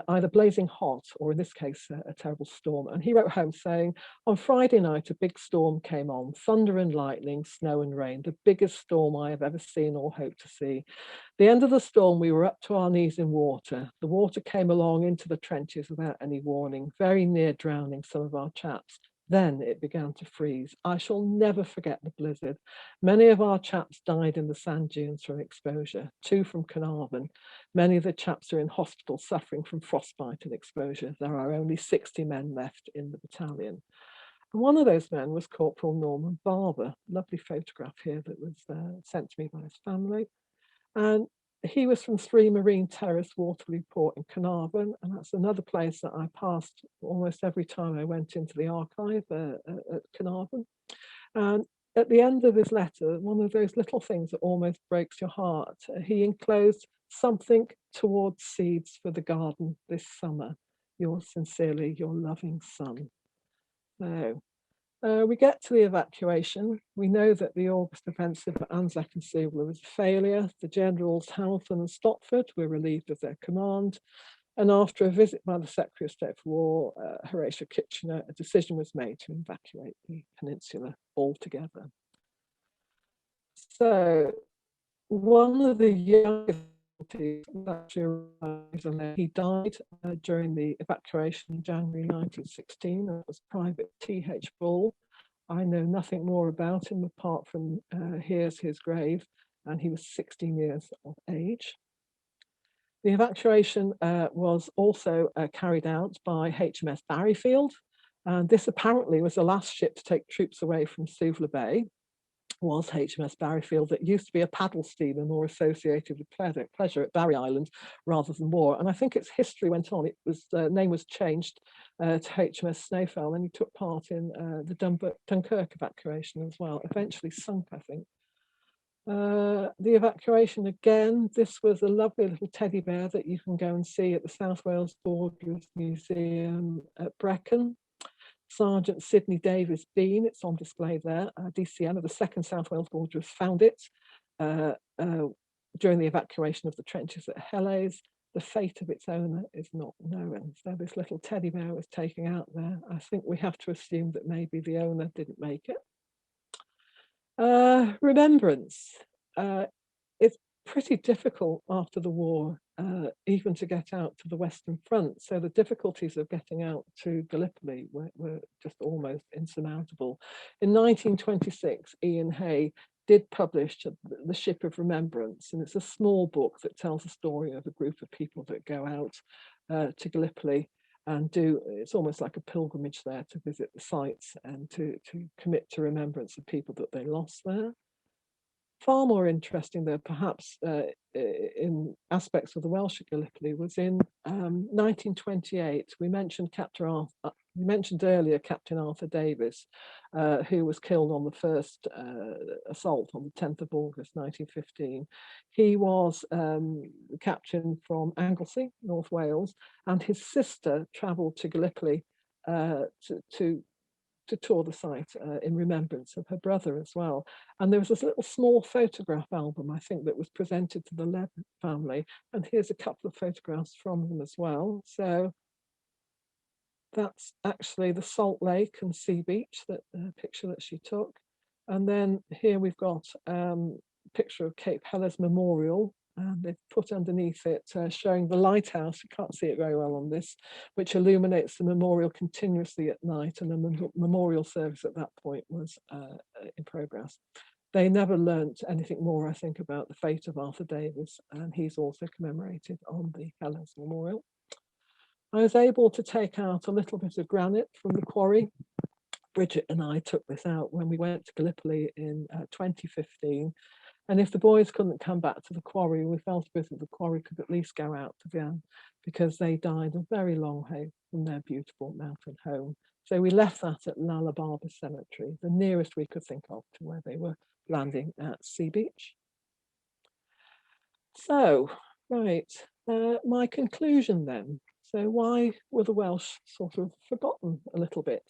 either blazing hot or in this case, a terrible storm. And he wrote home saying, on Friday night, a big storm came on, thunder and lightning, snow and rain, the biggest storm I have ever seen or hope to see. The end of the storm, we were up to our knees in water. The water came along into the trenches without any warning, very near drowning some of our chaps. Then it began to freeze. I shall never forget the blizzard. Many of our chaps died in the sand dunes from exposure, 2 from Carnarvon. Many of the chaps are in hospital suffering from frostbite and exposure. There are only 60 men left in the battalion. And one of those men was Corporal Norman Barber. Lovely photograph here that was sent to me by his family. And he was from 3 Marine Terrace, Waterloo Port in Carnarvon, and that's another place that I passed almost every time I went into the archive at Carnarvon. And at the end of his letter, one of those little things that almost breaks your heart, he enclosed something towards seeds for the garden this summer. Yours sincerely, your loving son. So we get to the evacuation. We know that the August offensive at Anzac and Suvla was a failure. The generals Hamilton and Stopford were relieved of their command. And after a visit by the Secretary of State for War, Horatio Kitchener, a decision was made to evacuate the peninsula altogether. So one of the youngest he died during the evacuation in January 1916. It was Private T.H. Bull. I know nothing more about him apart from here's his grave, and he was 16 years of age. The evacuation was also carried out by HMS Barryfield, and this apparently was the last ship to take troops away from Suvla Bay. Was HMS Barryfield, that used to be a paddle steamer more associated with pleasure at Barry Island rather than war. And I think its history went on. It was name was changed to HMS Snowfell, and he took part in the Dunkirk evacuation as well. Eventually sunk, I think. The evacuation again. This was a lovely little teddy bear that you can go and see at the South Wales Borderers Museum at Brecon. Sergeant Sidney Davis Bean, it's on display there. DCM of the 2nd South Wales Borderers found it during the evacuation of the trenches at Helles. The fate of its owner is not known. So this little teddy bear was taken out there. I think we have to assume that maybe the owner didn't make it. Remembrance. It's pretty difficult after the war, even to get out to the Western Front. So the difficulties of getting out to Gallipoli were just almost insurmountable. In 1926, Ian Hay did publish The Ship of Remembrance, and it's a small book that tells the story of a group of people that go out to Gallipoli and it's almost like a pilgrimage there to visit the sites and to commit to remembrance of people that they lost there. Far more interesting, though, perhaps in aspects of the Welsh at Gallipoli, was in 1928. We mentioned earlier Captain Arthur Davis, who was killed on the first assault on the 10th of August 1915. He was captain from Anglesey, North Wales, and his sister travelled to Gallipoli to tour the site in remembrance of her brother as well. And there was this little small photograph album, I think, that was presented to the Levitt family. And here's a couple of photographs from them as well. So that's actually the Salt Lake and Sea Beach, that picture that she took. And then here we've got a picture of Cape Helles Memorial, and they've put underneath it showing the lighthouse. You can't see it very well on this, which illuminates the memorial continuously at night, and the memorial service at that point was in progress. They never learnt anything more, I think, about the fate of Arthur Davis, and he's also commemorated on the Helles Memorial. I was able to take out a little bit of granite from the quarry. Bridget and I took this out when we went to Gallipoli in 2015. And if the boys couldn't come back to the quarry, we felt a bit that the quarry could at least go out to them, because they died a very long way from their beautiful mountain home. So we left that at Barber Cemetery, the nearest we could think of to where they were landing at Sea Beach. So, right, my conclusion then. So why were the Welsh sort of forgotten a little bit?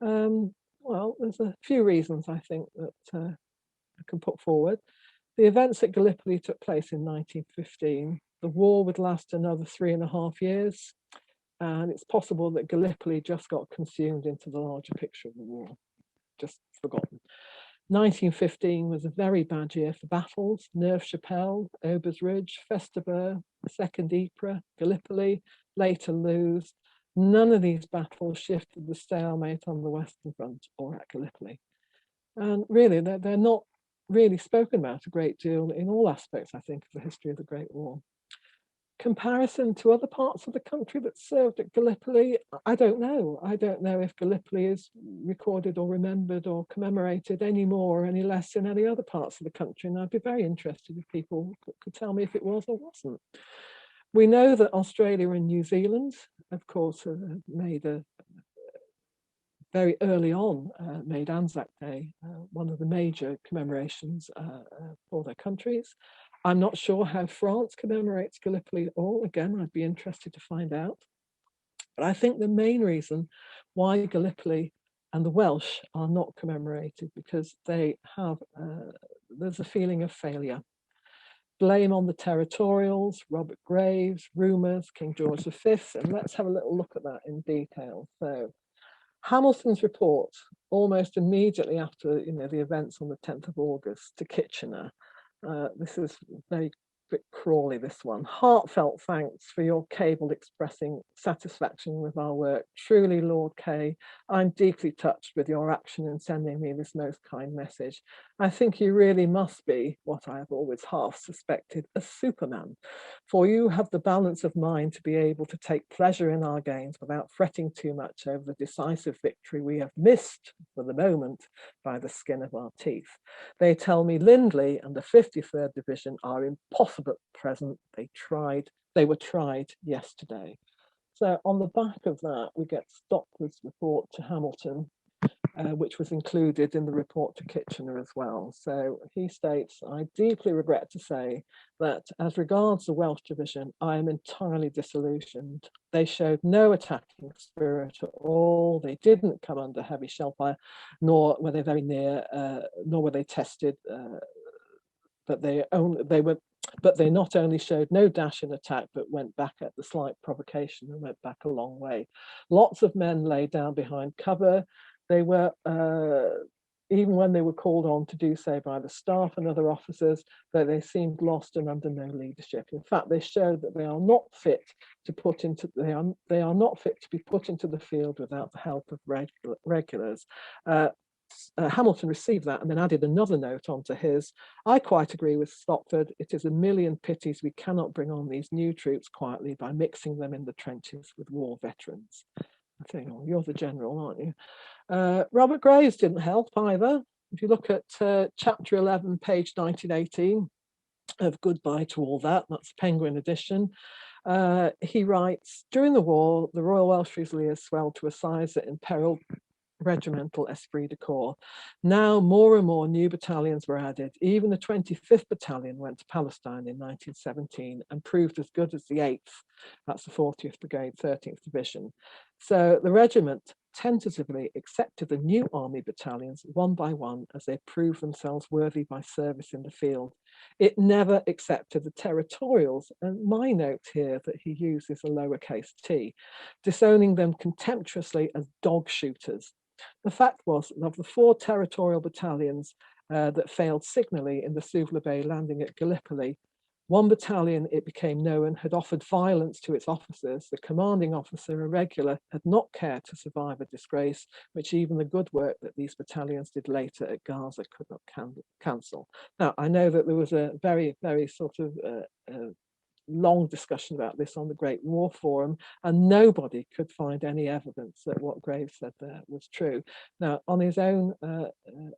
Well, there's a few reasons I think that I can put forward. The events at Gallipoli took place in 1915. The war would last another 3.5 years, and it's possible that Gallipoli just got consumed into the larger picture of the war, just forgotten. 1915 was a very bad year for battles. Neuve Chapelle, Aubers Ridge, Festubert, Second Ypres, Gallipoli, later Loos. None of these battles shifted the stalemate on the Western Front or at Gallipoli. And really, they're not really spoken about a great deal in all aspects, I think, of the history of the Great War. Comparison to other parts of the country that served at Gallipoli, I don't know. I don't know if Gallipoli is recorded or remembered or commemorated any more or any less in any other parts of the country. And I'd be very interested if people could tell me if it was or wasn't. We know that Australia and New Zealand, of course, made a very early on made Anzac Day one of the major commemorations for their countries. I'm not sure how France commemorates Gallipoli at all. Again, I'd be interested to find out. But I think the main reason why Gallipoli and the Welsh are not commemorated, because they have, there's a feeling of failure. Blame on the territorials, Robert Graves, rumours, King George V, and let's have a little look at that in detail. So, Hamilton's report, almost immediately after the events on the 10th of August, to Kitchener. This is very bit Crawley, this one. Heartfelt thanks for your cable expressing satisfaction with our work. Truly, Lord K, I'm deeply touched with your action in sending me this most kind message. I think you really must be, what I have always half suspected, a superman, for you have the balance of mind to be able to take pleasure in our gains without fretting too much over the decisive victory we have missed for the moment by the skin of our teeth. They tell me Lindley and the 53rd Division are impossible at present. They were tried yesterday. So on the back of that, we get Stopford's report to Hamilton, which was included in the report to Kitchener as well. So he states, I deeply regret to say that as regards the Welsh Division, I am entirely disillusioned. They showed no attacking spirit at all. They didn't come under heavy shell fire, nor were they very near, nor were they tested, but they not only showed no dash in attack, but went back at the slight provocation and went back a long way. Lots of men lay down behind cover. They were, even when they were called on to do so by the staff and other officers, that they seemed lost and under no leadership. In fact, they showed that they are not fit to they are not fit to be put into the field without the help of regulars. Hamilton received that and then added another note onto his. I quite agree with Stopford. It is a million pities we cannot bring on these new troops quietly by mixing them in the trenches with war veterans. I think, oh, you're the general, aren't you? Robert Graves didn't help either. If you look at chapter 11, page 1918 of Goodbye to All That, that's Penguin edition. He writes, during the war, the Royal Welsh Fusiliers swelled to a size that imperiled regimental esprit de corps. Now more and more new battalions were added. Even the 25th Battalion went to Palestine in 1917 and proved as good as the 8th. That's the 40th Brigade, 13th Division. So the regiment tentatively accepted the new army battalions one by one as they proved themselves worthy by service in the field. It never accepted the territorials, and my note here that he uses a lowercase t, disowning them contemptuously as dog shooters. The fact was that of the 4 territorial battalions that failed signally in the Suvla Bay landing at Gallipoli, one battalion, it became known, had offered violence to its officers. The commanding officer, a regular, had not cared to survive a disgrace, which even the good work that these battalions did later at Gaza could not cancel. Now, I know that there was a very, very sort of long discussion about this on the Great War Forum, and nobody could find any evidence that what Graves said there was true. Now, on his own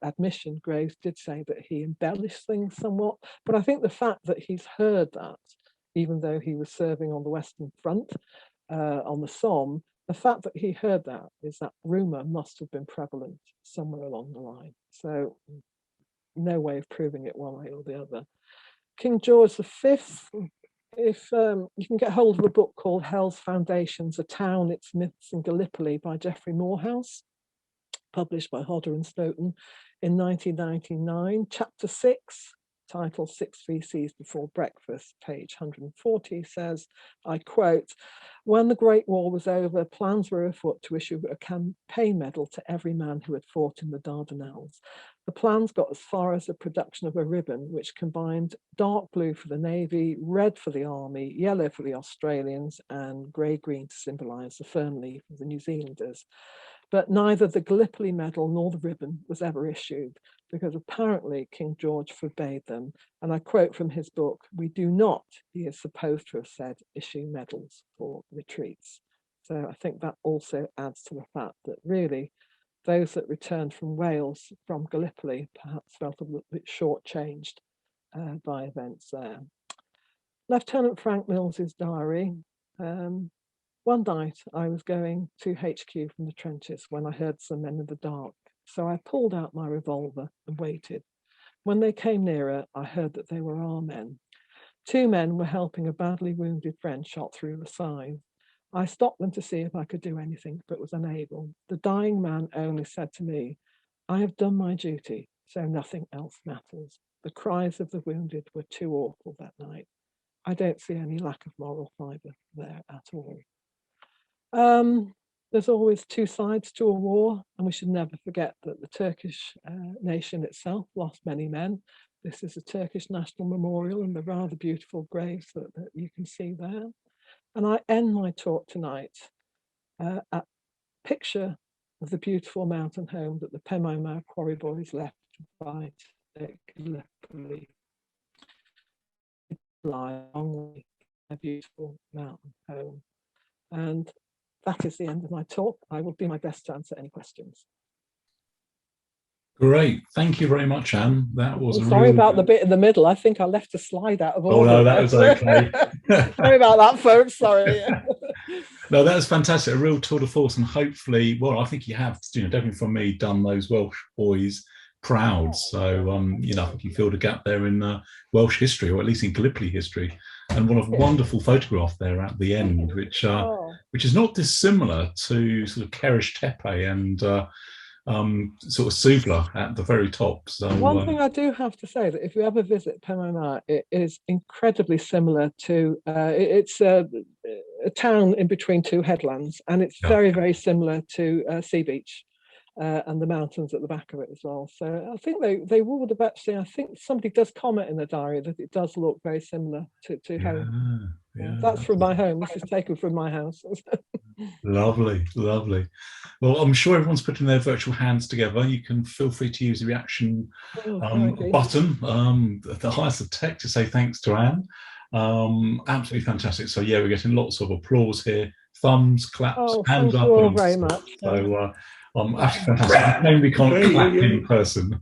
admission, Graves did say that he embellished things somewhat, but I think the fact that he's heard that, even though he was serving on the Western Front, on the Somme, the fact that he heard that is that rumour must have been prevalent somewhere along the line. So no way of proving it one way or the other. King George V, if you can get hold of a book called Hell's Foundations, A Town, Its Myths in Gallipoli by Geoffrey Morehouse, published by Hodder and Stoughton in 1999, chapter 6, titled Six Feces Before Breakfast, page 140, says, I quote, when the Great War was over, plans were afoot to issue a campaign medal to every man who had fought in the Dardanelles. The plans got as far as the production of a ribbon which combined dark blue for the Navy, red for the Army, yellow for the Australians, and grey-green to symbolise the fern leaf of the New Zealanders. But neither the Gallipoli medal nor the ribbon was ever issued, because apparently King George forbade them. And I quote from his book, we do not, he is supposed to have said, issue medals for retreats. So I think that also adds to the fact that really those that returned from Wales, from Gallipoli, perhaps felt a little bit shortchanged by events there. Lieutenant Frank Mills's diary. One night I was going to HQ from the trenches when I heard some men in the dark. So I pulled out my revolver and waited. When they came nearer, I heard that they were our men. Two men were helping a badly wounded friend shot through the side. I stopped them to see if I could do anything, but was unable. The dying man only said to me, I have done my duty, so nothing else matters. The cries of the wounded were too awful that night. I don't see any lack of moral fibre there at all. There's always two sides to a war, and we should never forget that the Turkish nation itself lost many men. This is a Turkish National Memorial and the rather beautiful graves that you can see there. And I end my talk tonight at a picture of the beautiful mountain home that the Pemomau Quarry Boys left by Gallipoli. A beautiful mountain home. And that is the end of my talk. I will do my best to answer any questions. Great, thank you very much, Anne. That was sorry about the bit in the middle. I think I left a slide out of order. Oh no, that was okay. Sorry about that, folks. Sorry. No, that was fantastic. A real tour de force, and hopefully, well, I think you have, definitely from me, done those Welsh boys proud. So, I think you filled a gap there in Welsh history, or at least in Gallipoli history. And what a wonderful photograph there at the end, which is not dissimilar to sort of Kerish Tepe and sort of Suvla at the very top. So one thing I do have to say, that if you ever visit Pemomau, it is incredibly similar to it's a town in between two headlands, and it's very, very similar to Sea Beach and the mountains at the back of it as well. So I think they would have actually, I think somebody does comment in the diary that it does look very similar to home. That's from my home. This is taken from my house. Lovely, lovely. Well, I'm sure everyone's putting their virtual hands together. You can feel free to use the reaction button at the highest of tech to say thanks to Anne. Absolutely fantastic. So yeah, we're getting lots of applause here, thumbs, claps, hands up. Thank you all very much. So absolutely fantastic. Maybe we can't clap in person.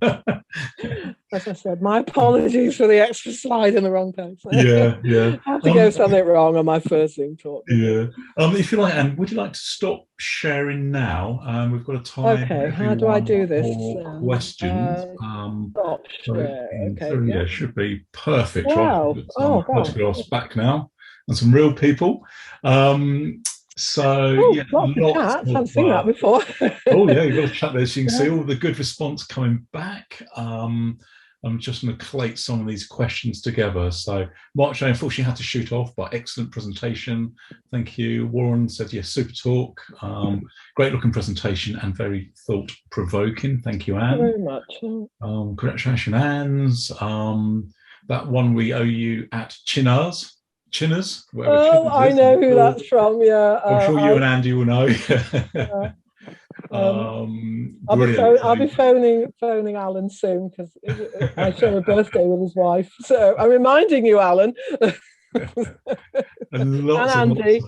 As I said, my apologies for the extra slide in the wrong place. Yeah. I had to go something wrong on my first Zoom talk. Yeah. If you like, Anne, would you like to stop sharing now? We've got a time. Okay, how do I do this? Questions. Stop share. Okay. Yeah, should be perfect. Wow. Right? Photographs back now, and some real people. So lots of chats. I haven't seen that before. Oh yeah, you've got a chat there, so you can see all the good response coming back. I'm just going to collate some of these questions together. So March, I unfortunately had to shoot off, but excellent presentation. Thank you. Warren said, yes, super talk. Great looking presentation and very thought provoking. Thank you, Anne. Thank you very much. Congratulations, Anne's. That one we owe you at Chinners. I know who that's from. Yeah, I'm sure you and Andy will know. I'll be phoning Alan soon, because I share a birthday with his wife. So I'm reminding you, Alan. And lots and and Andy.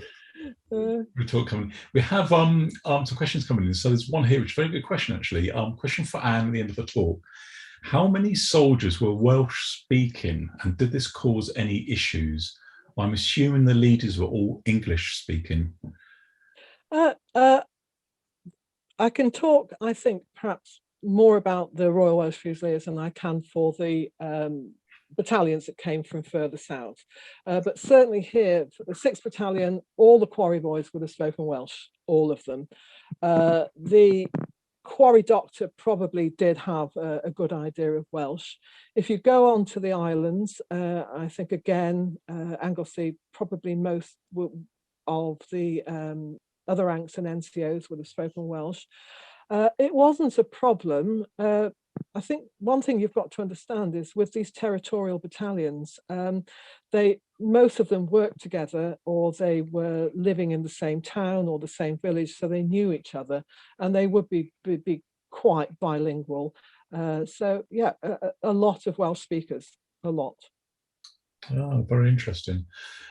lots of coming. We have some questions coming in. So there's one here, which is a very good question actually. Question for Anne at the end of the talk. How many soldiers were Welsh speaking, and did this cause any issues? I'm assuming the leaders were all English speaking. I can talk, I think, perhaps more about the Royal Welsh Fusiliers than I can for the battalions that came from further south. But certainly here, for the 6th Battalion, all the Quarry Boys would have spoken Welsh, all of them. The Quarry Doctor probably did have a good idea of Welsh. If you go on to the islands, I think again, Anglesey, probably most of the other ranks and NCOs would have spoken Welsh. It wasn't a problem. I think one thing you've got to understand is with these territorial battalions, most of them worked together, or they were living in the same town or the same village, so they knew each other, and they would be quite bilingual. So yeah, a lot of Welsh speakers, a lot. Oh, very interesting.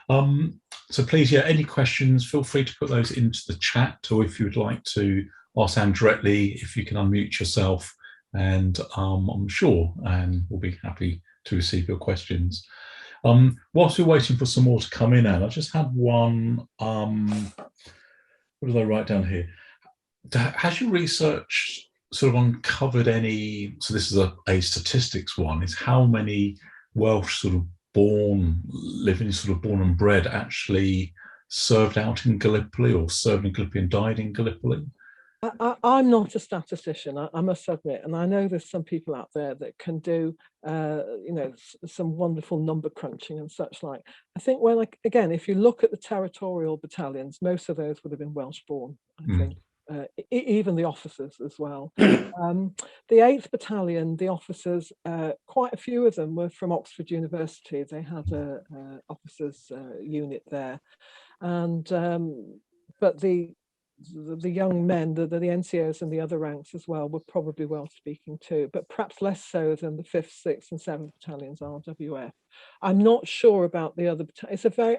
So please, yeah, any questions, feel free to put those into the chat, or if you would like to ask Anne directly, if you can unmute yourself, and I'm sure Anne will be happy to receive your questions. Whilst we're waiting for some more to come in, Anne, I just had one, what did I write down here? Has your research sort of uncovered any, so this is a statistics one, is how many Welsh sort of living sort of born and bred actually served out in Gallipoli, or served in Gallipoli and died in Gallipoli? I'm not a statistician, I must admit, and I know there's some people out there that can do, some wonderful number crunching and such like. I think again, if you look at the territorial battalions, most of those would have been Welsh born, I think. Even the officers as well. The 8th Battalion, the officers, quite a few of them were from Oxford University. They had a officers unit there, and but the young men, the NCOs and the other ranks as well, were probably Welsh speaking too, but perhaps less so than the 5th, 6th and 7th battalions RWF. I'm not sure about the other.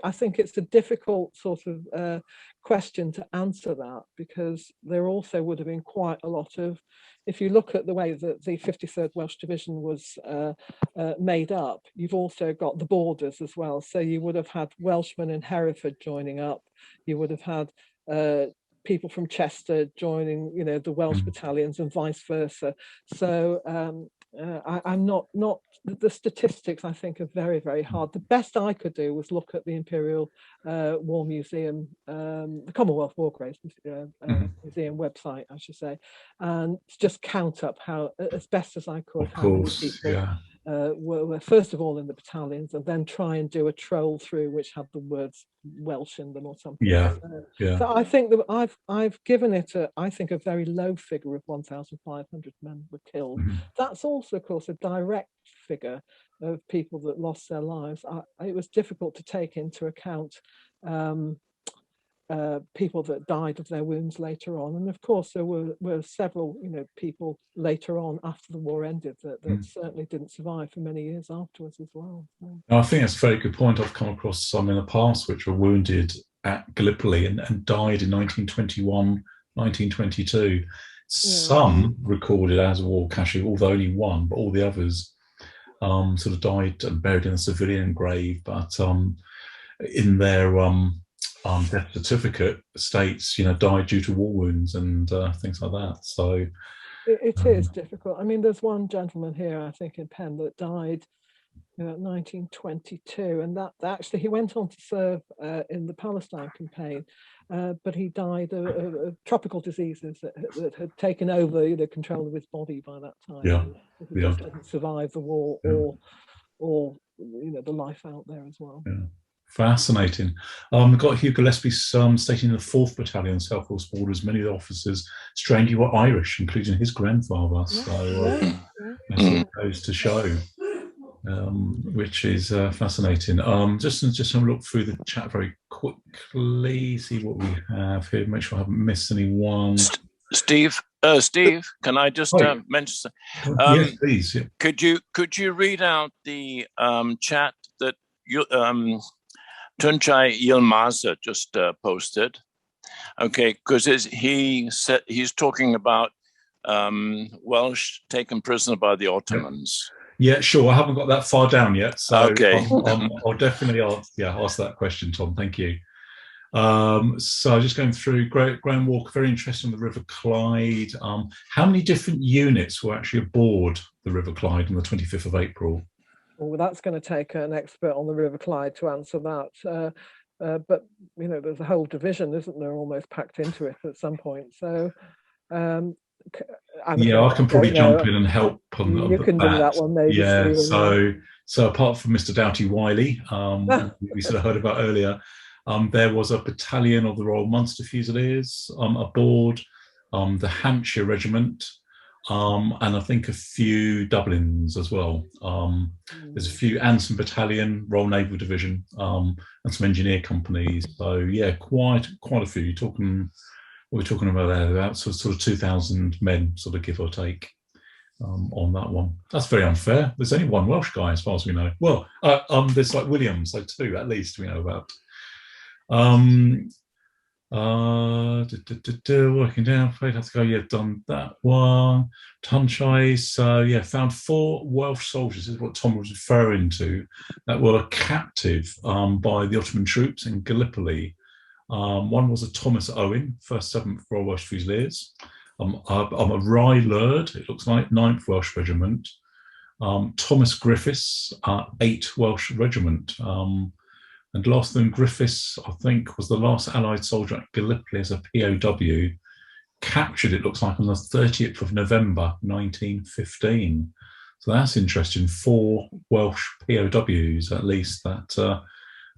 I think it's a difficult sort of question to answer that, because there also would have been quite a lot of, if you look at the way that the 53rd Welsh Division was made up, you've also got the borders as well. So you would have had Welshmen in Hereford joining up. You would have had people from Chester joining, the Welsh battalions, and vice versa. So I'm not the statistics, I think, are very, very hard. The best I could do was look at the Imperial War Museum, the Commonwealth War Graves Museum website, I should say, and just count up how, as best as I could, how many people were first of all in the battalions, and then try and do a troll through which had the words Welsh in them or something. So I think that I've given it I think a very low figure of 1,500 men were killed. That's also, of course, a direct figure of people that lost their lives. It was difficult to take into account people that died of their wounds later on, and of course there were several people later on after the war ended that certainly didn't survive for many years afterwards as well. I think that's a very good point. I've come across some in the past which were wounded at Gallipoli and died in 1921, 1922. Some recorded as a war casualty, although only one, but all the others sort of died and buried in a civilian grave, but in their death certificate states, died due to war wounds and things like that. So it is difficult. I mean, there's one gentleman here, I think, in Penn that died in 1922, and that actually he went on to serve in the Palestine campaign, but he died of tropical diseases that had taken over control of his body by that time. He just didn't survive the war or the life out there as well. Fascinating. We've got Hugh Gillespie stating the 4th Battalion South Wales Borders, many of the officers strangely were Irish, including his grandfather. So that goes to show, which is fascinating. Just have a look through the chat very quickly, see what we have here, make sure I haven't missed anyone. Steve, can I just mention something? Yes, please. Could you read out the chat that you Tunchai Yilmaza just posted. Okay, because he's talking about Welsh taken prisoner by the Ottomans. Yeah, sure. I haven't got that far down yet, so okay. I'll definitely ask that question, Tom. Thank you. So just going through Graham Walker, very interested in the River Clyde. How many different units were actually aboard the River Clyde on the 25th of April? Well, that's going to take an expert on the River Clyde to answer that. But, you know, there's a whole division, isn't there, almost packed into it at some point. So, I can probably jump in and help on you can do that one, maybe. Yeah, Stephen, so apart from Mr. Doughty Wiley, we sort of heard about earlier, there was a battalion of the Royal Munster Fusiliers aboard, the Hampshire Regiment, and I think a few Dublins as well. There's a few, and some battalion, Royal Naval Division, and some engineer companies. So yeah, quite a few. We're talking about there, about sort of 2,000 men, sort of give or take, on that one. That's very unfair. There's only one Welsh guy, as far as we know. Well, there's like Williams, so two at least we know about. Working down, afraid I have to go. Yeah, done that one. Tunchai. So yeah, found 4 Welsh soldiers. This is what Tom was referring to, that were captive by the Ottoman troops in Gallipoli. One was a Thomas Owen, 1st 7th Royal Welsh Fusiliers. A Rye Lurd, it looks like, 9th Welsh Regiment. Thomas Griffiths, 8th Welsh Regiment. And last than Griffiths, I think, was the last Allied soldier at Gallipoli as a POW, captured, it looks like, on the 30th of November, 1915. So that's interesting. 4 Welsh POWs, at least, that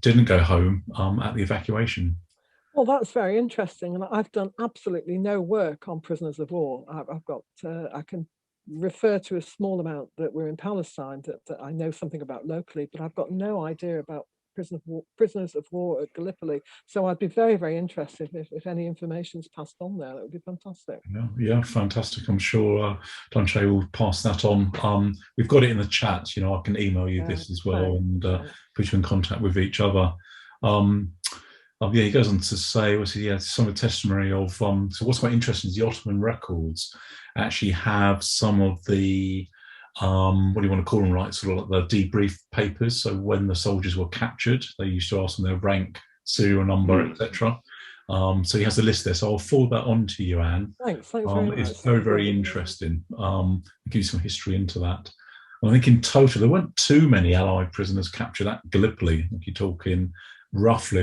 didn't go home at the evacuation. Well, that's very interesting, and I've done absolutely no work on prisoners of war. I've got, I can refer to a small amount that were in Palestine that I know something about locally, but I've got no idea about prisoners of war at Gallipoli. So I'd be very, very interested if any information's passed on there. That would be fantastic. Yeah, fantastic. I'm sure Tunchai will pass that on. We've got it in the chat. I can email you this as well, and put you in contact with each other. He goes on to say, some of the testimony of, so what's quite interesting is the Ottoman records actually have some of the, what do you want to call them, right, sort of like the debrief papers. So when the soldiers were captured, they used to ask them their rank, serial number, etc. So he has a list there. So I'll forward that on to you, Anne. Thanks very much. It's very, very interesting. I'll give you some history into that. I think in total, there weren't too many Allied prisoners captured at Gallipoli. I think you're talking roughly,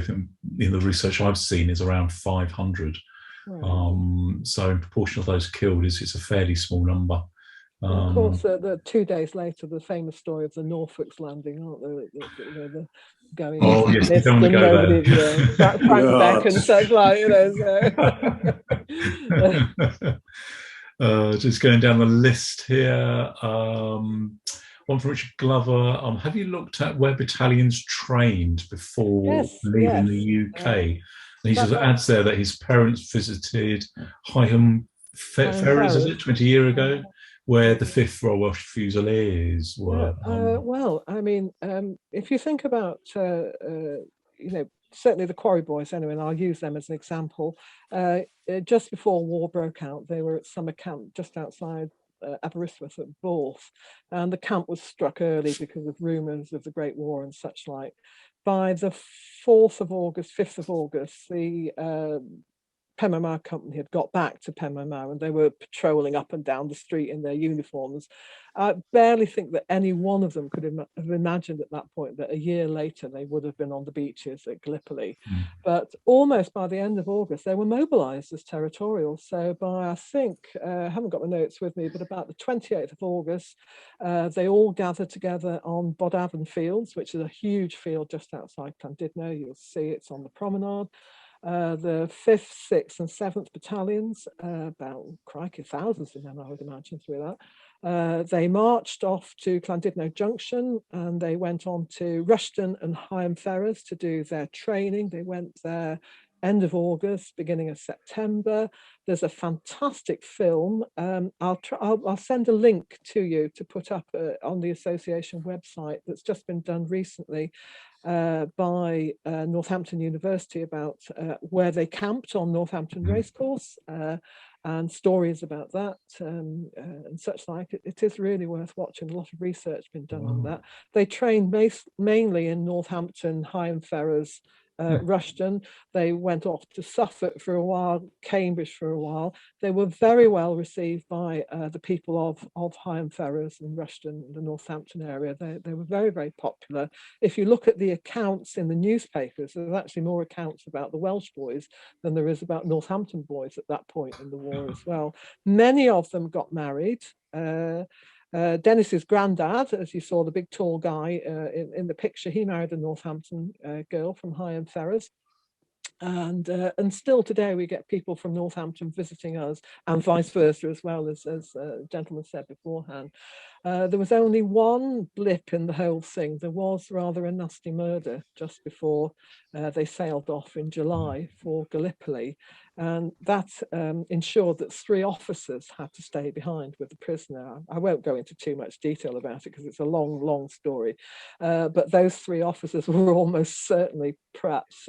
in the research I've seen, is around 500. Right. So in proportion of those killed, it's a fairly small number. Of course, the 2 days later, the famous story of the Norfolk's landing, aren't there? The going. Oh yes, you don't want to go there. Frank Beck and such like, So. Just going down the list here. One from Richard Glover. Have you looked at where battalions trained before leaving the UK? And he just adds there that his parents visited Higham Ferries, is it, 20 years ago, where the 5th Royal Welsh Fusiliers were. Well, I mean, if you think about, certainly the Quarry Boys anyway, and I'll use them as an example. Just before war broke out, they were at summer camp just outside Aberystwyth at Borth, and the camp was struck early because of rumours of the Great War and such like. By the 5th of August, the Penmaenmawr company had got back to Penmaenmawr, and they were patrolling up and down the street in their uniforms. I barely think that any one of them could have imagined at that point that a year later they would have been on the beaches at Gallipoli. But almost by the end of August, they were mobilised as territorials. So by, I think, I haven't got my notes with me, but about the 28th of August, they all gathered together on Bodavon Fields, which is a huge field just outside Llandudno. You'll see it's on the promenade. The 5th, 6th and 7th battalions, about, crikey, thousands of them, I would imagine, through that. They marched off to Llandudno Junction, and they went on to Rushden and Higham Ferries to do their training. They went there end of August, beginning of September. There's a fantastic film. I'll send a link to you to put up on the association website that's just been done recently. by Northampton University about where they camped on Northampton Racecourse, and stories about that and such like. It is really worth watching. A lot of research been done on that. They trained mainly in Northampton, Higham Ferrers, Rushden. They went off to Suffolk for a while, Cambridge for a while. They were very well received by the people of Higham Ferrers and Rushden, the Northampton area. They were very, very popular. If you look at the accounts in the newspapers, there's actually more accounts about the Welsh boys than there is about Northampton boys at that point in the war as well. Many of them got married. Dennis's granddad, as you saw, the big tall guy in the picture, he married a Northampton girl from Higham Ferrers. And still today we get people from Northampton visiting us, and vice versa as well, as a gentleman said beforehand. There was only one blip in the whole thing. There was rather a nasty murder just before they sailed off in July for Gallipoli, and that ensured that 3 officers had to stay behind with the prisoner. I won't go into too much detail about it because it's a long, long story, but those 3 officers were almost certainly, perhaps,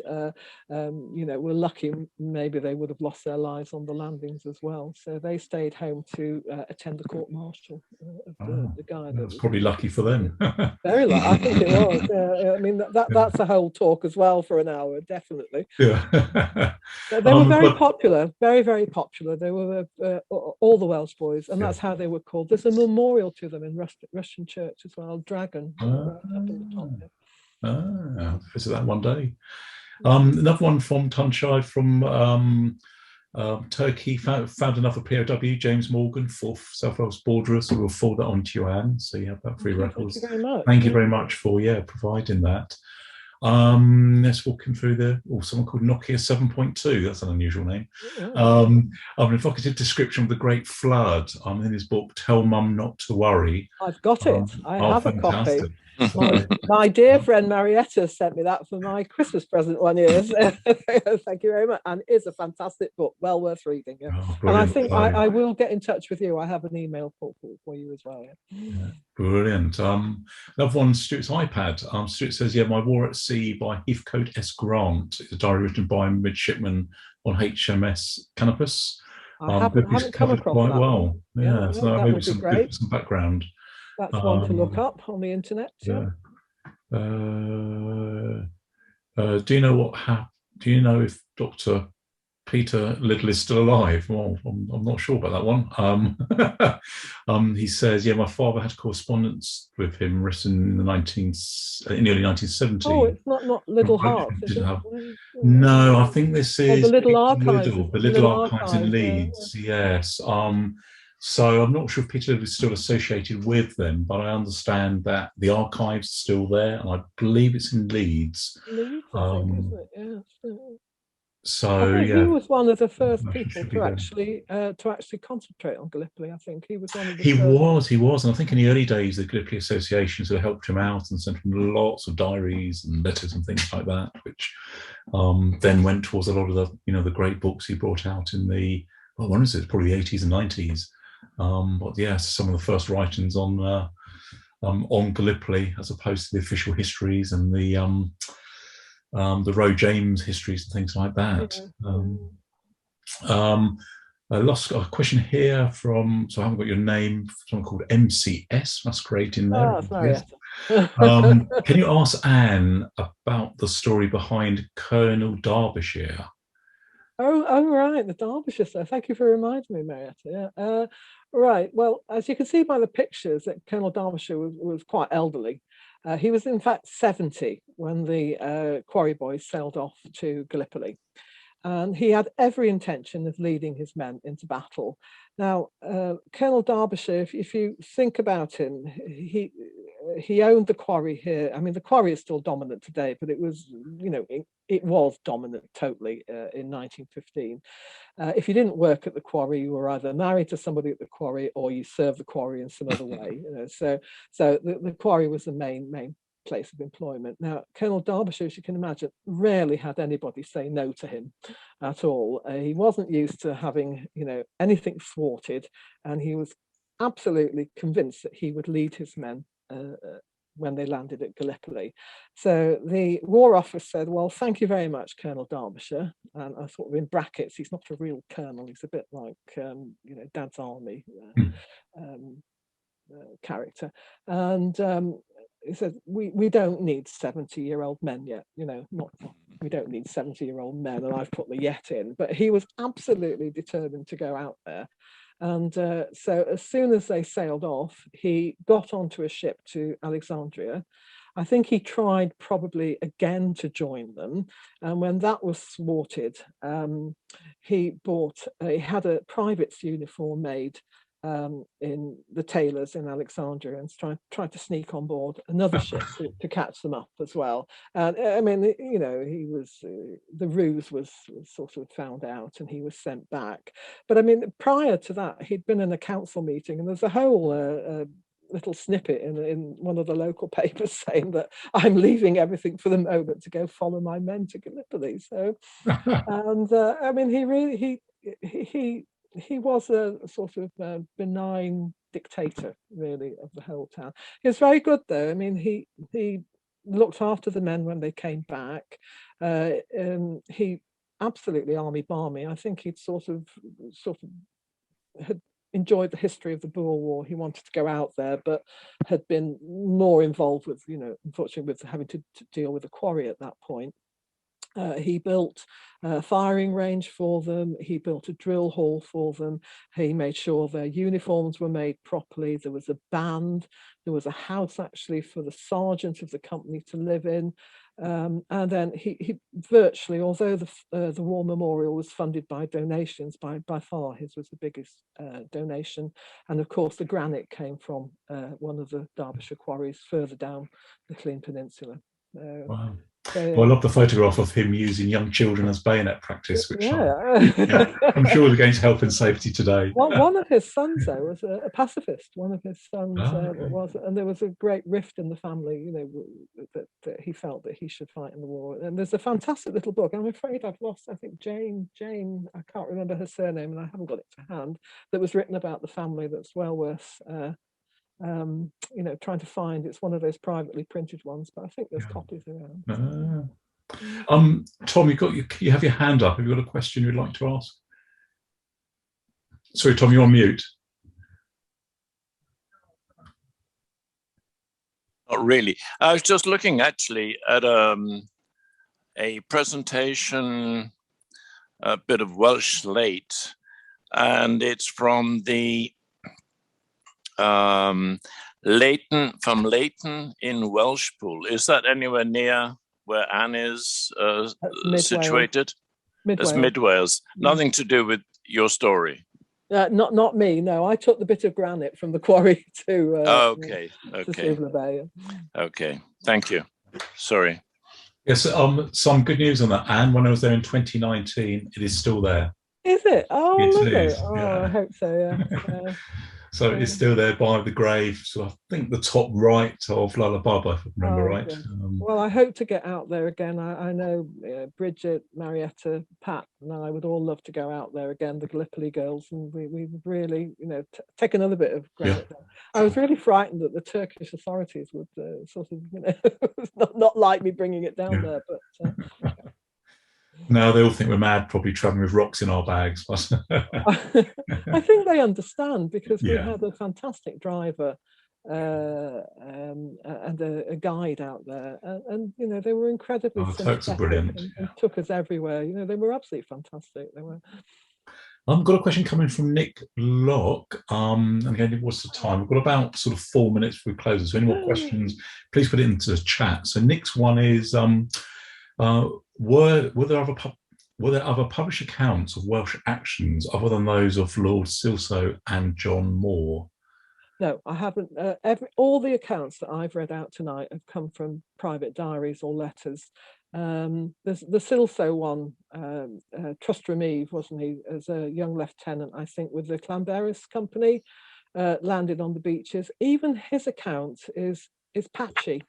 were lucky. Maybe they would have lost their lives on the landings as well. So they stayed home to attend the court martial of the guy. That's probably lucky for them. Very lucky, I think it was. I mean, that's a whole talk as well for an hour, definitely. Yeah. They were very popular, very, very popular. They were all the Welsh boys, and that's how they were called. There's a memorial to them in Rushden Church as well, Dragon. Up in the top. Visit that one day. Another one from Tunshide, from Turkey, found another POW, James Morgan, 4th South Wales Borderers, so we'll forward that on to you, Anne, so you have that free records. Thank you very much. Thank you very much for providing that. Let's walk him through someone called Nokia 7.2. That's an unusual name. If I could do a description of the Great Flood, in his book Tell Mum Not to Worry. I've got it. I have a copy. My dear friend Marietta sent me that for my Christmas present one year. Thank you very much. And it is a fantastic book, well worth reading. Yeah. And I think I will get in touch with you. I have an email for you as well. Yeah. Brilliant. Another one, Stuart's iPad. Stuart says, My War at Sea by Heathcote S. Grant. It's a diary written by a midshipman on HMS Canopus. I haven't come across quite that well. One. Yeah, so that maybe some background. That's one to look up on the internet. Yeah. Do you know what happened? Do you know if Dr. Peter Little is still alive? Well, I'm not sure about that one. He says, my father had correspondence with him written in the early 1970s. Oh, it's not Little Heart. No, I think this is the Little Archives. The Little Archives in Leeds. Yeah. Yes. So I'm not sure if Peter is still associated with them, but I understand that the archive's still there, and I believe it's in Leeds. Leeds, I think, isn't it? Yeah. So he was one of the first people to actually concentrate on Gallipoli. I think he was one of the He was, and I think in the early days the Gallipoli Association sort of helped him out and sent him lots of diaries and letters and things like that, which then went towards a lot of the great books he brought out in the when was it? Probably the 80s and 90s. But yes, some of the first writings on Gallipoli, as opposed to the official histories and the Roe James histories and things like that. I lost a question here so I haven't got your name, someone called MCS, that's great in there. Can you ask Anne about the story behind Colonel Derbyshire? Oh, right, the Derbyshire stuff. Thank you for reminding me, Marietta. Yeah. Right, well, as you can see by the pictures, that Colonel Derbyshire was quite elderly. He was in fact 70 when the Quarry Boys sailed off to Gallipoli, and he had every intention of leading his men into battle. Now, Colonel Derbyshire, if you think about him, he owned the quarry here. I mean, the quarry is still dominant today, but it was, it was dominant totally in 1915. If you didn't work at the quarry, you were either married to somebody at the quarry or you served the quarry in some other way. So the quarry was the main place of employment. Now, Colonel Derbyshire, as you can imagine, rarely had anybody say no to him at all. He wasn't used to having, anything thwarted, and he was absolutely convinced that he would lead his men when they landed at Gallipoli. So the War Office said, well, thank you very much, Colonel Derbyshire. And I thought, in brackets, he's not a real colonel. He's a bit like, Dad's Army character. And he said, we don't need 70-year-old men yet, we don't need 70-year-old men, and I've put the yet in. But he was absolutely determined to go out there. And so as soon as they sailed off, he got onto a ship to Alexandria. I think he tried probably again to join them. And when that was thwarted, he had a private's uniform made in the tailors in Alexandria, and tried to sneak on board another ship to catch them up as well. And I mean, he was the ruse was sort of found out, and he was sent back. But I mean, prior to that, he'd been in a council meeting, and there's a whole little snippet in one of the local papers saying that I'm leaving everything for the moment to go follow my men to Gallipoli. So, and I mean, he was a sort of benign dictator, really, of the whole town. He was very good, though. I mean, he looked after the men when they came back. He absolutely army-barmy. I think he'd sort of had enjoyed the history of the Boer War. He wanted to go out there, but had been more involved with, unfortunately, with having to deal with the quarry at that point. He built a firing range for them. He built a drill hall for them. He made sure their uniforms were made properly. There was a band. There was a house actually for the sergeant of the company to live in. And then he virtually, although the War Memorial was funded by donations, by far his was the biggest donation. And of course, the granite came from one of the Derbyshire quarries further down the Clean Peninsula. Wow. Well, I love the photograph of him using young children as bayonet practice, which I'm sure is against health and safety today. One of his sons, though, was a pacifist. One of his sons was, and there was a great rift in the family, that he felt that he should fight in the war. And there's a fantastic little book. I'm afraid I've lost, I think, Jane, I can't remember her surname, and I haven't got it to hand, that was written about the family, that's well worth trying to find. It's one of those privately printed ones, but I think there's copies around. Tom, you have your hand up. Have you got a question you'd like to ask? Sorry, Tom, you're on mute. Not really. I was just looking actually at a presentation, a bit of Welsh slate, and it's from the Leighton in Welshpool. Is that anywhere near where Anne is situated? That's Mid-Wales. Nothing to do with your story. Not me. No, I took the bit of granite from the quarry to Suvla Bay. Okay, thank you. Sorry. Yes, some good news on that, Anne. When I was there in 2019, it is still there. Is it? Oh, it is. I hope so. Yeah. So it's still there by the grave. So I think the top right of Lala Barber, if I remember right. Well, I hope to get out there again. I know Bridget, Marietta, Pat, and I would all love to go out there again, the Gallipoli girls, and we really, take another bit of granite. Yeah. I was really frightened that the Turkish authorities would sort of, not like me bringing it down there, but. No, they all think we're mad, probably traveling with rocks in our bags. I think they understand, because we had a fantastic driver and a guide out there, and they were incredibly Turks are brilliant. And took us everywhere. They were absolutely fantastic. They were. I've got a question coming from Nick Locke. And again, what's the time? We've got about sort of 4 minutes before we close. So any more questions, please put it into the chat. So Nick's one is, were there other published accounts of Welsh actions other than those of Lord Silso and John Moore? No, I haven't. All the accounts that I've read out tonight have come from private diaries or letters. There's the Silso one, Trustee Eve, wasn't he, as a young lieutenant, I think, with the Clanberis Company, landed on the beaches. Even his account is patchy.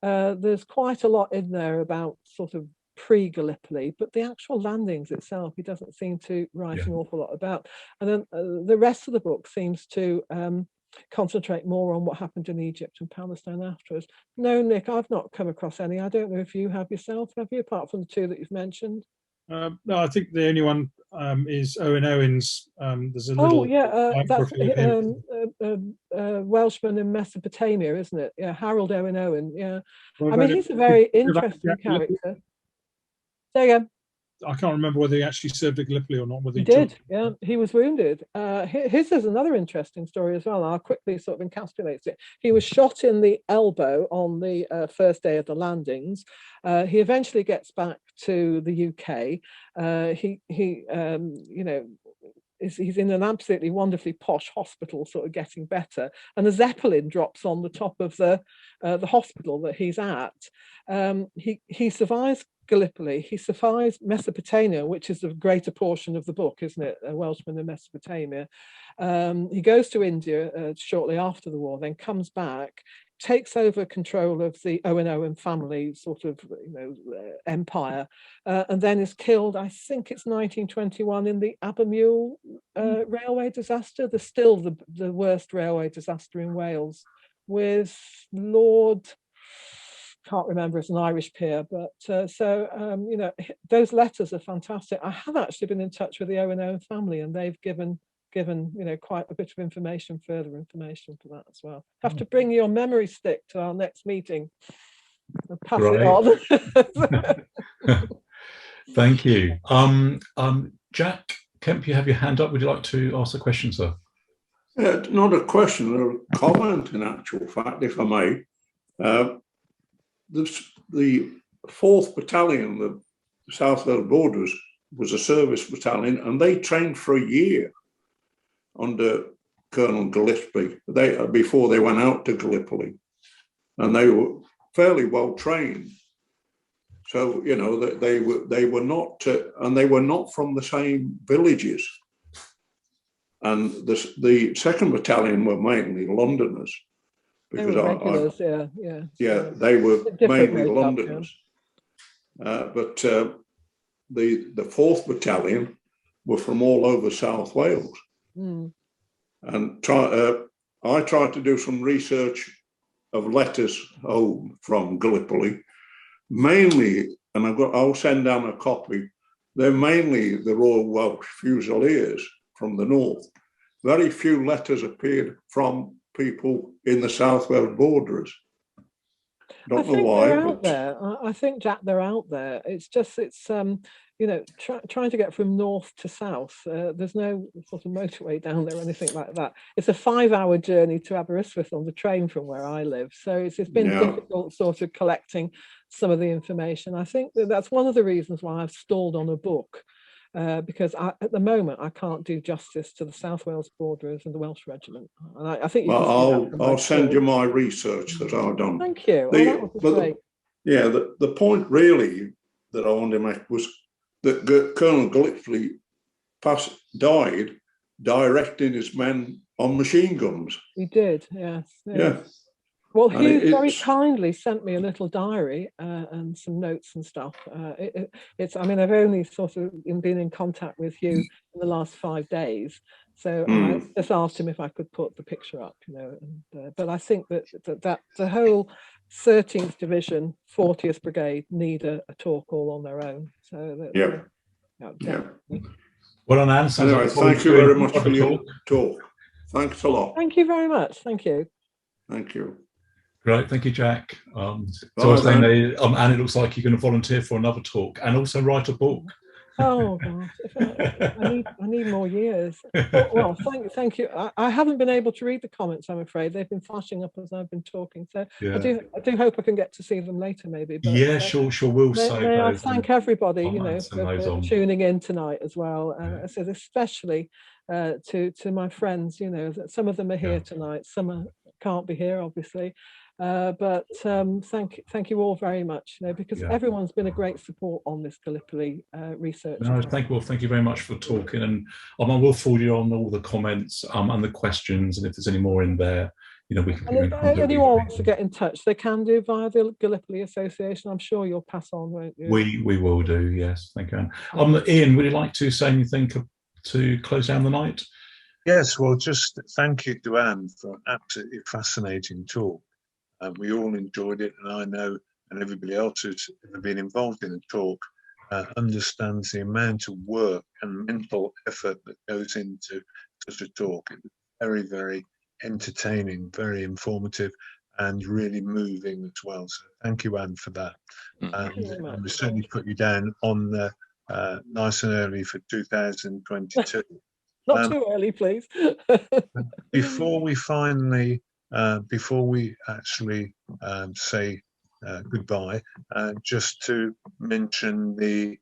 There's quite a lot in there about sort of pre-Gallipoli, but the actual landings itself, he doesn't seem to write an awful lot about. And then the rest of the book seems to concentrate more on what happened in Egypt and Palestine afterwards. No, Nick, I've not come across any. I don't know if you have yourself, have you, apart from the two that you've mentioned? No, I think the only one is Owen Owen's. There's a little. Oh yeah, that's biography of him. Welshman in Mesopotamia, isn't it? Yeah, Harold Owen Owen. Yeah, Well, I mean, he's a very interesting Jack Gillespie. character. Say again. I can't remember whether he actually served at Gallipoli or not. Whether He did, yeah. He was wounded. His is another interesting story as well. I'll quickly sort of encapsulate it. He was shot in the elbow on the first day of the landings. He eventually gets back to the UK. You know, he's in an absolutely wonderfully posh hospital, sort of getting better. And a Zeppelin drops on the top of the hospital that he's at. He survives Gallipoli, he survives Mesopotamia, which is the greater portion of the book, isn't it? A Welshman in Mesopotamia. He goes to India shortly after the war, then comes back, takes over control of the Owen Owen family sort of, you know, empire, and then is killed, I think it's 1921, in the Abermule railway disaster. There's still the worst railway disaster in Wales, with Lord, can't remember, it's an Irish peer, but you know, those letters are fantastic. I have actually been in touch with the Owen Owen family, and they've given you know, quite a bit of information, further information for that as well. Have to bring your memory stick to our next meeting and pass it on. Thank you. Jack Kemp, you have your hand up. Would you like to ask a question, sir? Not a question, a comment in actual fact, if I may. The 4th Battalion, the South Wales Borders, was a service battalion, and they trained for a year under Colonel Gillespie before they went out to Gallipoli, and they were fairly well trained. So you know that they were not, and they were not from the same villages. And the 2nd Battalion were mainly Londoners. Because they were regulars, yeah, they were mainly makeup, Londoners. Yeah. But the 4th Battalion were from all over South Wales. Mm. And I tried to do some research of letters home from Gallipoli, mainly, and I'll send down a copy. They're mainly the Royal Welsh Fusiliers from the north. Very few letters appeared from people in the South Wales Borders. Don't know why. They're out there. I think, Jack, they're out there. It's just, you know, trying to get from north to south. There's no sort of motorway down there or anything like that. It's a 5-hour journey to Aberystwyth on the train from where I live. So it's been difficult sort of collecting some of the information. I think that's one of the reasons why I've stalled on a book. Because at the moment I can't do justice to the South Wales Borderers and the Welsh Regiment. And I think I'll send you my research that I've done. Thank you. That was great. The point really that I wanted to make was that Colonel Gillespie died directing his men on machine guns. He did, yes. Yeah. Well, he very kindly sent me a little diary and some notes and stuff. I mean, I've only sort of been in contact with you in the last 5 days, so I just asked him if I could put the picture up, you know. And, but I think that the whole 13th Division, 40th Brigade need a talk all on their own. So Well done, Anne. Anyway, thank you very much for your talk. Thanks a lot. Thank you very much. Thank you. Thank you. Great, thank you, Jack. And it looks like you're going to volunteer for another talk and also write a book. Oh gosh, I need more years. Well, thank you. I haven't been able to read the comments, I'm afraid. They've been flashing up as I've been talking. So I do hope I can get to see them later, maybe. But, sure. We'll say I thank everybody, you know, for tuning in tonight as well. And I said especially to my friends, you know, that some of them are here tonight, some can't be here, obviously. But thank you all very much, you know, because everyone's been a great support on this Gallipoli research. No, thank you very much for talking, and I will forward you on all the comments and the questions, and if there's any more in there, you know, we can. And if anyone wants to get in touch, they can do via the Gallipoli Association. I'm sure you'll pass on, won't you? We will do, yes. Thank you, Anne. Ian, would you like to say anything to close down the night? Yes, well, just thank you to Anne for an absolutely fascinating talk. We all enjoyed it, and I know, and everybody else who's ever been involved in the talk understands the amount of work and mental effort that goes into such a talk. It was very, very entertaining, very informative, and really moving as well. So thank you, Anne, for that. And we certainly put you down on the nice and early for 2022. Not too early, please. Before we finally, before we actually say goodbye, just to mention the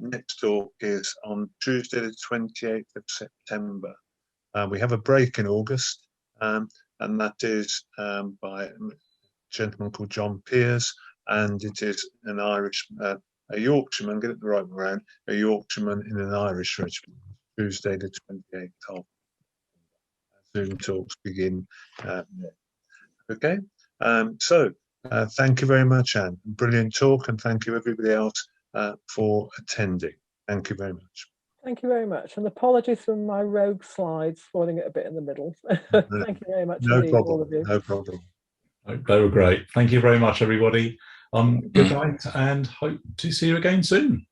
next talk is on Tuesday, the 28th of September. We have a break in August, and that is by a gentleman called John Pearce, and it is an Irish, a Yorkshireman, get it the right way around, a Yorkshireman in an Irish regiment. Tuesday the 28th of Zoom talks begin there. Okay, so thank you very much, Anne. Brilliant talk, and thank you everybody else for attending. Thank you very much. Thank you very much, and apologies for my rogue slides, spoiling it a bit in the middle. Thank you very much indeed, all of you. No problem. They were great. Thank you very much, everybody. Good night, and hope to see you again soon.